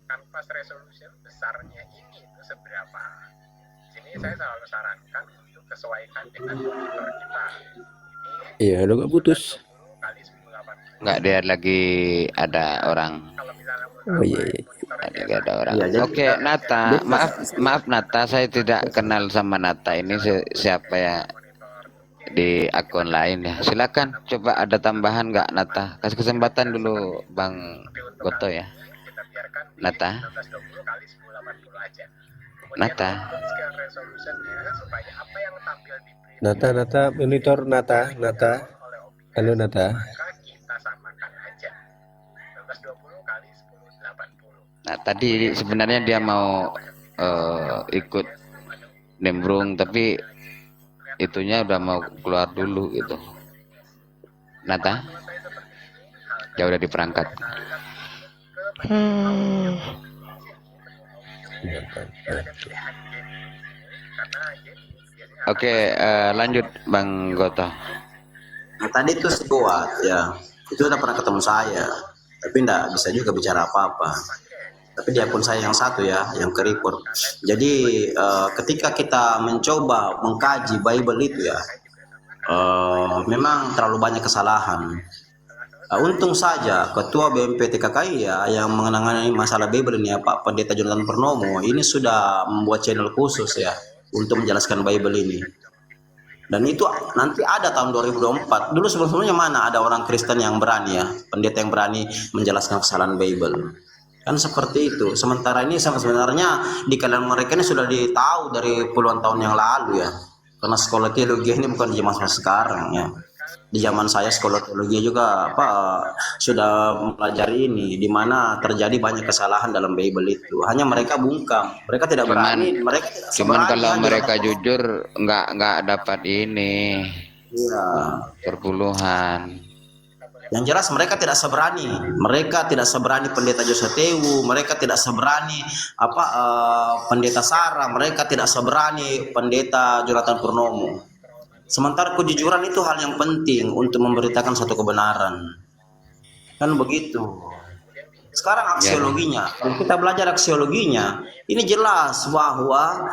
C: Kanvas resolution besarnya ini itu seberapa? Sini saya selalu sarankan untuk sesuaikan dengan monitor kita.
F: Iya, lo gak putus.
A: Nggak, dia lagi ada orang.
F: Oh iya.
A: Ada orang.
G: Ya, jadi,
A: Oke, Nata, maaf Nata, saya tidak kenal sama Nata ini siapa ya di akun lain ya. Silakan, coba ada tambahan nggak Nata? Kasih kesempatan dulu Bang Goto ya. Nata.
F: Nata, monitor Nata. Halo Nata.
A: Nah, tadi sebenarnya dia mau ikut nimbrung, tapi itunya udah mau keluar dulu gitu. Nata, ya udah di perangkat. Oke, lanjut Bang Goto.
G: Nah, tadi itu kuat ya, itu udah pernah ketemu saya, tapi enggak bisa juga bicara apa-apa. Tapi di akun saya yang satu ya, yang ke report. Jadi ketika kita mencoba mengkaji Bible itu ya, memang terlalu banyak kesalahan. Untung saja Ketua BMPTKKI ya, yang mengenangani masalah Bible ini ya, Pak Pendeta Jonathan Purnomo, ini sudah membuat channel khusus ya untuk menjelaskan Bible ini. Dan itu nanti ada tahun 2024. Dulu sebelumnya mana ada orang Kristen yang berani ya, pendeta yang berani menjelaskan kesalahan Bible. Kan seperti itu. Sementara ini sebenarnya di kalangan mereka ini sudah ditahu dari puluhan tahun yang lalu ya. Karena sekolah teologi ini bukan di masa sekarang ya. Di zaman saya sekolah teologi juga sudah mempelajari ini, di mana terjadi banyak kesalahan dalam Bible itu. Hanya mereka bungkam, mereka tidak berani, mereka tidak
A: Cuman
G: seberani
A: kalau
G: aja
A: mereka
G: dalam-
A: jujur nggak dapat ini
G: Iya.
A: perpuluhan.
G: Yang jelas mereka tidak seberani, pendeta Josetewu, mereka tidak seberani pendeta Sarah, mereka tidak seberani pendeta Jonathan Purnomo. Sementara kejujuran itu hal yang penting untuk memberitakan satu kebenaran. Kan begitu. Sekarang aksiologinya, kalau kita belajar aksiologinya, ini jelas bahwa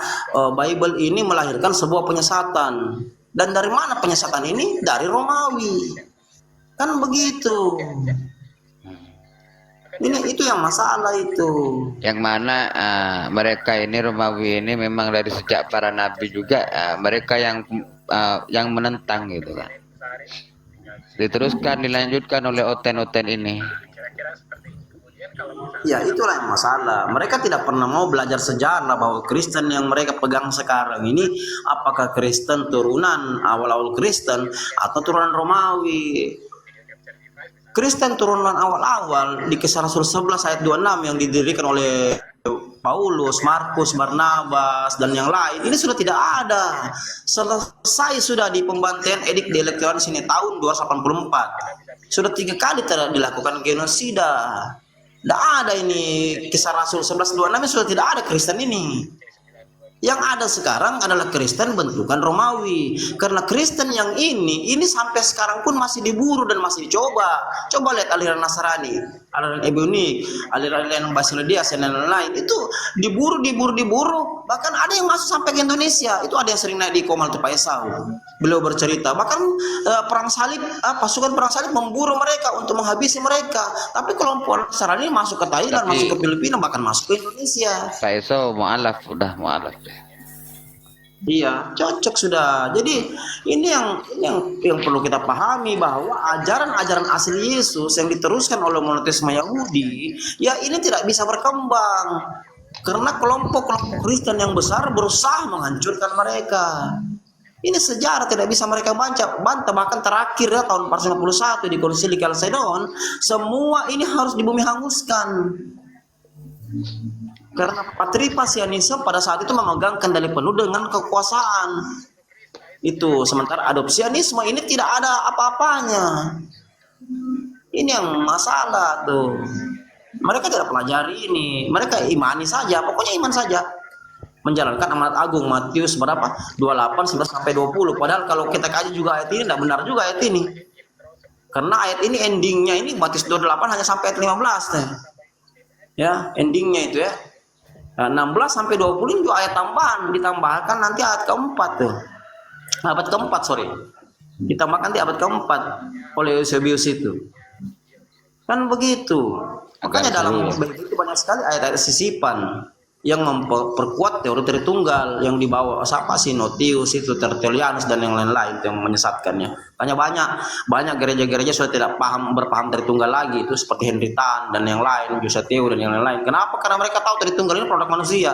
G: Bible ini melahirkan sebuah penyesatan. Dan dari mana penyesatan ini? Dari Romawi. Kan begitu. Itu yang masalah itu.
A: Yang mana mereka ini Romawi ini memang dari sejak para nabi juga mereka yang menentang gitu kan. Diteruskan dilanjutkan oleh Oten-Oten ini.
G: Ya itulah yang masalah. Mereka tidak pernah mau belajar sejarah bahwa Kristen yang mereka pegang sekarang ini apakah Kristen turunan awal-awal Kristen atau turunan Romawi. Kristen turunan awal-awal di Kisah Rasul 11 ayat 26 yang didirikan oleh Paulus, Markus, Barnabas dan yang lain ini sudah tidak ada. Selesai sudah di pembantaian edik dielektoran sini tahun 284. Sudah 3 kali dilakukan genosida. Tidak ada ini Kisah Rasul 11:26 ini sudah tidak ada Kristen ini. Yang ada sekarang adalah Kristen bentukan Romawi. Karena Kristen yang ini sampai sekarang pun masih diburu dan masih dicoba. Coba lihat aliran Nasrani, aliran Ebionik, aliran Basiledia dan lain-lain. Itu diburu. Bahkan ada yang masuk sampai ke Indonesia. Itu ada yang sering naik di Komal Tupaisau. Beliau bercerita. Bahkan perang salib, pasukan perang salib memburu mereka untuk menghabisi mereka. Tapi kelompok Nasrani masuk ke Thailand, masuk ke Filipina, bahkan masuk ke Indonesia.
A: Saya mu'alaf, udah mu'alaf.
G: Iya, cocok sudah. Jadi ini yang perlu kita pahami bahwa ajaran-ajaran asli Yesus yang diteruskan oleh monoteisme Yahudi, ya ini tidak bisa berkembang karena kelompok-kelompok Kristen yang besar berusaha menghancurkan mereka. Ini sejarah tidak bisa mereka bantah. Bahkan terakhir ya, tahun 451 di Konsili Chalcedon, semua ini harus dibumi hanguskan. Karena patripasianisme pada saat itu memegang kendali penuh dengan kekuasaan. Itu sementara adopsianisme ini tidak ada apa-apanya. Ini yang masalah tuh. Mereka tidak pelajari ini. Mereka imani saja, pokoknya iman saja. Menjalankan amanat agung Matius berapa? 28 11 sampai 20. Padahal kalau kita kaji juga ayat ini tidak benar juga ayat ini. Karena ayat ini endingnya ini Matius 28 hanya sampai ayat 15 teh. Ya, endingnya itu ya. 16 sampai 20 itu ayat tambahan, ditambahkan nanti ayat keempat tuh. Abad keempat, sorry. Ditambahkan di abad keempat oleh Eusebius itu. Kan begitu. Makanya dalam Bible itu banyak sekali ayat-ayat sisipan yang memperkuat teori Tritunggal yang dibawa siapa sih Notius itu, Tertullianus dan yang lain-lain yang menyesatkannya. Hanya banyak gereja-gereja sudah tidak berpaham Tritunggal lagi, itu seperti Henry Tan dan yang lain, Josetewu dan yang lain-lain. Kenapa? Karena mereka tahu Tritunggal ini produk manusia.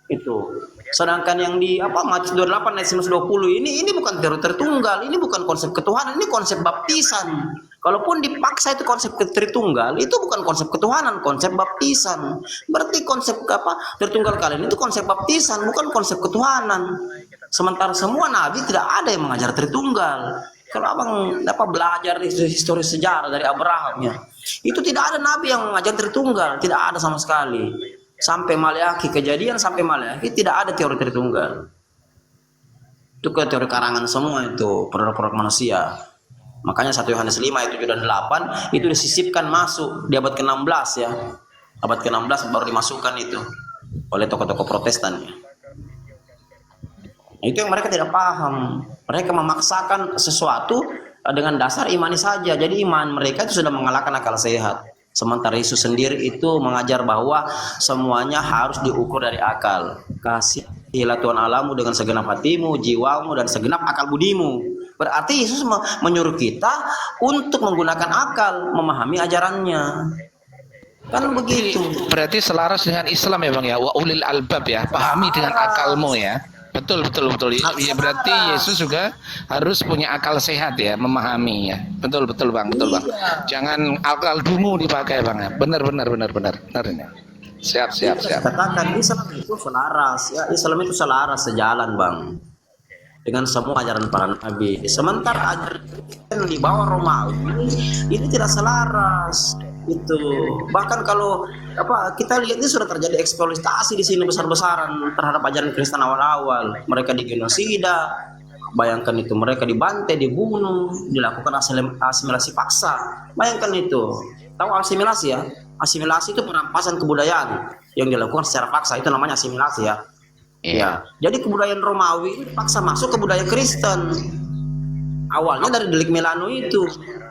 G: Itu. Sedangkan yang di Matius 28 ayat 19-20 ini bukan teori Tritunggal, ini bukan konsep ketuhanan, ini konsep baptisan. Kalaupun dipaksa itu konsep Tritunggal, itu bukan konsep ketuhanan, konsep baptisan. Berarti konsep Tritunggal kalian itu konsep baptisan, bukan konsep ketuhanan. Sementara semua nabi tidak ada yang mengajar Tritunggal. Kalau abang belajar histori sejarah dari Abraham ya, itu tidak ada nabi yang mengajar Tritunggal, tidak ada sama sekali. Sampai Maleakhi, Kejadian sampai Maleakhi tidak ada teori Tritunggal. Itu ke teori karangan semua itu, produk-produk manusia. Makanya 1 Yohanes 5 ayat 7 dan 8 itu disisipkan masuk di abad ke-16 ya. Abad ke-16 baru dimasukkan itu oleh tokoh-tokoh Protestan ya. Itu yang mereka tidak paham. Mereka memaksakan sesuatu dengan dasar imani saja. Jadi iman mereka itu sudah mengalahkan akal sehat. Sementara Yesus sendiri itu mengajar bahwa semuanya harus diukur dari akal. Kasih Kasihilah Tuhan Allahmu dengan segenap hatimu, jiwamu, dan segenap akal budimu. Berarti Yesus menyuruh kita untuk menggunakan akal, memahami ajarannya. Kan begitu.
C: Berarti selaras dengan Islam ya Bang ya. Wa ulil albab ya. Pahami dengan akalmu ya. Betul. Ya, berarti Yesus juga harus punya akal sehat ya, memahami ya. Betul Bang. Jangan akal dungu dipakai Bang ya. Benar ini. Siap.
G: Katakan Islam itu selaras, ya Islam itu selaras sejalan Bang dengan semua ajaran para nabi. Sementara ajaran di bawah Romawi ini tidak selaras. Itu bahkan kalau kita lihat ini sudah terjadi eksploitasi di sini besar-besaran terhadap ajaran Kristen awal-awal. Mereka digenosida, bayangkan itu, mereka dibantai, dibunuh, dilakukan asimilasi paksa. Bayangkan itu. Tahu asimilasi ya? Asimilasi itu perampasan kebudayaan yang dilakukan secara paksa, itu namanya asimilasi ya. Ya. Jadi kebudayaan Romawi paksa masuk ke budaya Kristen. Awalnya dari delik Milano itu.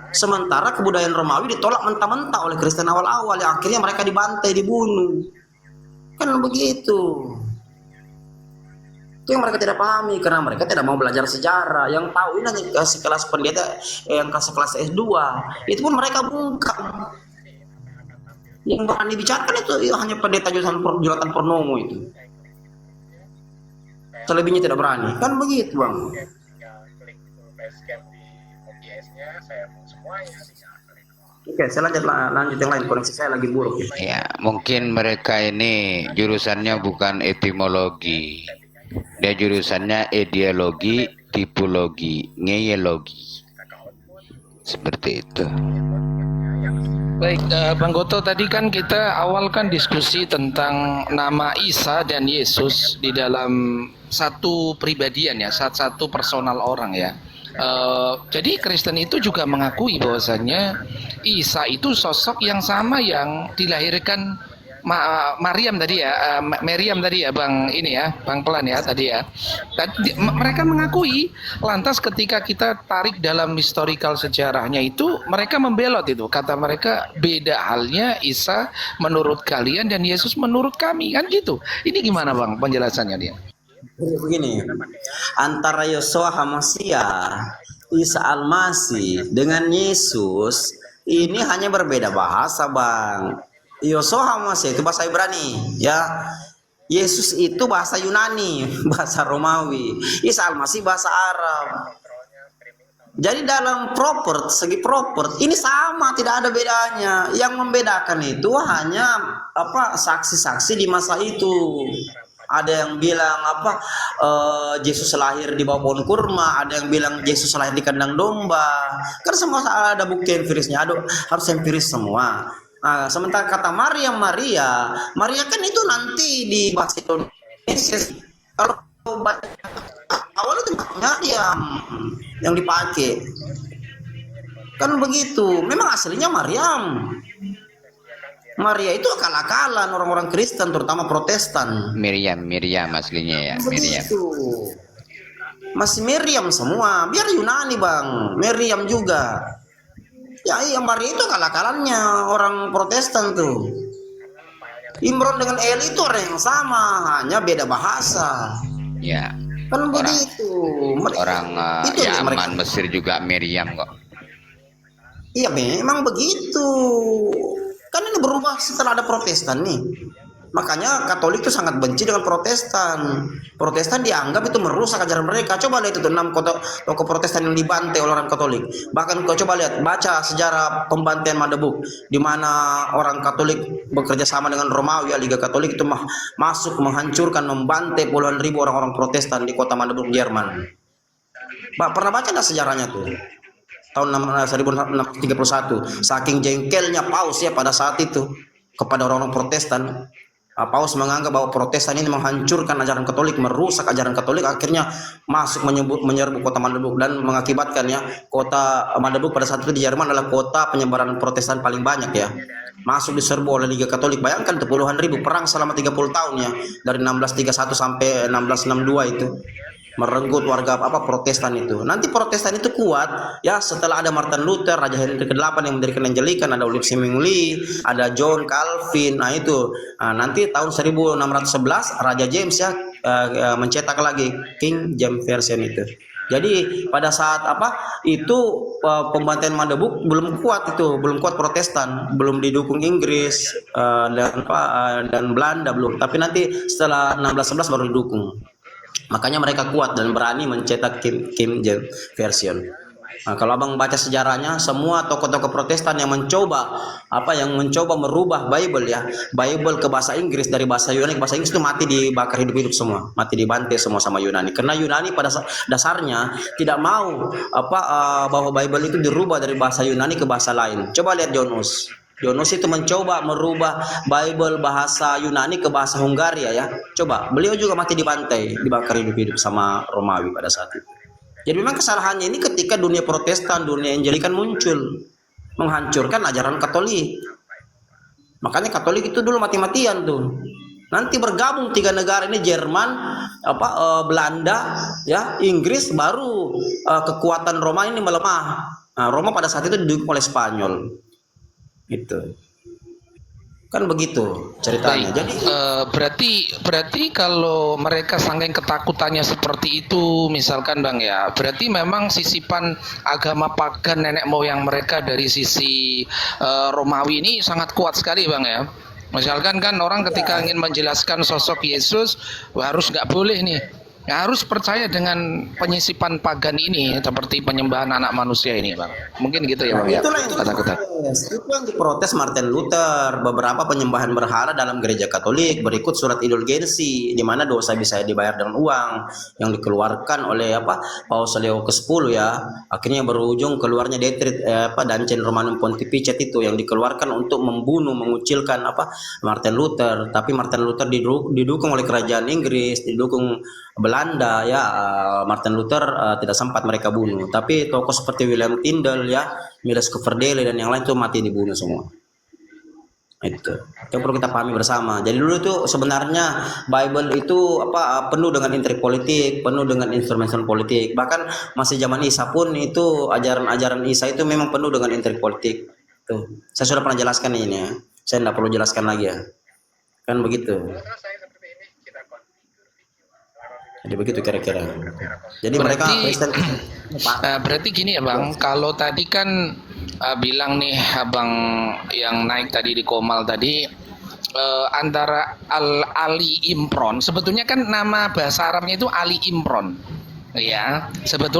G: Sementara kebudayaan Romawi ditolak mentah-mentah oleh Kristen awal-awal, yang akhirnya mereka dibantai, dibunuh. Kan begitu. Itu yang mereka tidak pahami karena mereka tidak mau belajar sejarah. Yang tahu ini hanya sekelas pendeta, yang sekelas S2. Itu pun mereka bungkam. Yang berani bicarakan itu hanya pendeta Jonathan Purnomo itu. Selebihnya tidak berani. Kan begitu Bang. Oke, saya lanjut yang lain. Koneksi saya lagi buruk.
A: Ya, mungkin mereka ini jurusannya bukan etimologi. Dia jurusannya ideologi, tipologi, ngeyologi. Seperti itu.
C: Baik, Bang Goto, tadi kan kita awal kan diskusi tentang nama Isa dan Yesus di dalam satu pribadian ya, satu personal orang ya. Jadi Kristen itu juga mengakui bahwasannya Isa itu sosok yang sama yang dilahirkan Maryam tadi ya, Maryam tadi ya Bang ini ya, Bang Pelan ya tadi ya. Mereka mengakui, lantas ketika kita tarik dalam historical sejarahnya itu mereka membelot itu, kata mereka beda halnya Isa menurut kalian dan Yesus menurut kami, kan gitu. Ini gimana Bang penjelasannya dia?
G: Begini, antara Yeshua HaMashiach, Isa Al-Masih dengan Yesus ini hanya berbeda bahasa Bang. Yeshua HaMasih itu bahasa Ibrani ya. Yesus itu bahasa Yunani, bahasa Romawi. Isa Al-Masih bahasa Arab. Jadi dalam segi proper ini sama, tidak ada bedanya. Yang membedakan itu hanya saksi-saksi di masa itu. Ada yang bilang Yesus lahir di bawah pohon kurma, ada yang bilang Yesus lahir di kandang domba. Kan semua ada bukti empirisnya, harus empiris semua. Nah, sementara kata Maria kan itu nanti di bahasa Indonesia. Kalau awal itu Maryam yang dipakai. Kan begitu. Memang aslinya Maryam. Maria itu akal-akalan orang-orang Kristen, terutama Protestan.
A: Miriam aslinya ya, Miriam.
G: Begitu. Masih Miriam semua, biar Yunani Bang, Miriam juga. Ya, yang Maria itu akal-akalannya orang Protestan tuh. Imron dengan Eli itu orang yang sama, hanya beda bahasa.
A: Ya.
G: Kan begitu.
A: Orang Yaman, Mesir juga Miriam kok.
G: Iya, memang begitu. Kan ini berubah setelah ada Protestan nih. Makanya Katolik itu sangat benci dengan Protestan. Protestan dianggap itu merusak ajaran mereka. Coba lihat itu 6 tokoh Protestan yang dibantai oleh orang Katolik. Bahkan kau coba lihat, baca sejarah pembantaian Magdeburg, di mana orang Katolik bekerja sama dengan Romawi, Liga Katolik itu masuk menghancurkan, membantai puluhan ribu orang-orang Protestan di kota Magdeburg, Jerman. Pernah baca nggak sejarahnya tuh? Tahun 1631, saking jengkelnya Paus ya pada saat itu kepada orang-orang Protestan. Paus menganggap bahwa Protestan ini menghancurkan ajaran Katolik, merusak ajaran Katolik, akhirnya masuk menyerbu kota Magdeburg dan mengakibatkan ya kota Magdeburg pada saat itu di Jerman adalah kota penyebaran Protestan paling banyak ya. Masuk diserbu oleh Liga Katolik. Bayangkan itu puluhan ribu, perang selama 30 tahun ya, dari 1631 sampai 1662 itu. Merenggut warga Protestan itu. Nanti Protestan itu kuat ya setelah ada Martin Luther, Raja Henry ke-8 yang mendirikan Anglikan, ada William Zwingli, ada John Calvin. Nah itu. Nah, nanti tahun 1611 Raja James ya mencetak lagi King James Version itu. Jadi pada saat itu pembantaian Magdeburg belum kuat Protestan, belum didukung Inggris dan Belanda belum. Tapi nanti setelah 1611 baru didukung. Makanya mereka kuat dan berani mencetak King James Version. Nah, kalau abang baca sejarahnya, semua tokoh-tokoh Protestan yang mencoba merubah Bible ke bahasa Inggris, dari bahasa Yunani ke bahasa Inggris, itu mati dibakar hidup-hidup semua, mati dibantai semua sama Yunani. Karena Yunani pada dasarnya tidak mau bahwa Bible itu dirubah dari bahasa Yunani ke bahasa lain. Coba lihat John Hus itu mencoba merubah Bible bahasa Yunani ke bahasa Hungaria ya. Coba, beliau juga mati dibantai, dibakar hidup-hidup sama Romawi pada saat itu. Jadi memang kesalahannya ini ketika dunia Protestan, dunia Anglikan muncul, menghancurkan ajaran Katolik. Makanya Katolik itu dulu mati-matian tuh. Nanti bergabung 3 negara ini, Jerman, Belanda, ya, Inggris, baru kekuatan Roma ini melemah. Nah, Roma pada saat itu didukung oleh Spanyol. Gitu. Kan begitu ceritanya.
C: Baik.
G: Jadi
C: berarti kalau mereka saking ketakutannya seperti itu, misalkan Bang ya, berarti memang sisipan agama pagan nenek moyang mereka dari sisi Romawi ini sangat kuat sekali Bang ya. Misalkan kan orang ketika ingin menjelaskan sosok Yesus, harus nggak boleh nih, harus percaya dengan penyisipan pagan ini seperti penyembahan anak manusia ini Bang. Mungkin gitu ya Bang ya.
G: itulah yang itu yang diprotes Martin Luther. Beberapa penyembahan berhala dalam gereja Katolik berikut surat indulgensi, di mana dosa bisa dibayar dengan uang yang dikeluarkan oleh Paus Leo ke-10 ya. Akhirnya berujung keluarnya Decret Dancen Romanum Pontificet itu yang dikeluarkan untuk membunuh, mengucilkan Martin Luther. Tapi Martin Luther didukung oleh kerajaan Inggris, didukung Belanda ya. Martin Luther tidak sempat mereka bunuh. Tapi tokoh seperti William Tyndale ya, Miles Coverdale dan yang lain itu mati dibunuh semua. Itu yang perlu kita pahami bersama. Jadi dulu itu sebenarnya Bible itu penuh dengan intrik politik, penuh dengan instrumen politik. Bahkan masih zaman Isa pun itu ajaran-ajaran Isa itu memang penuh dengan intrik politik. Tuh, saya sudah pernah jelaskan ini ya. Saya tidak perlu jelaskan lagi ya. Kan begitu. Jadi begitu kira-kira. Jadi mereka Kristen.
C: Berarti gini ya Bang, kalau tadi kan bilang nih Abang yang naik tadi di Komal tadi, antara Ali Imron, sebetulnya kan nama bahasa Arabnya itu Ali Imron, ya sebetulnya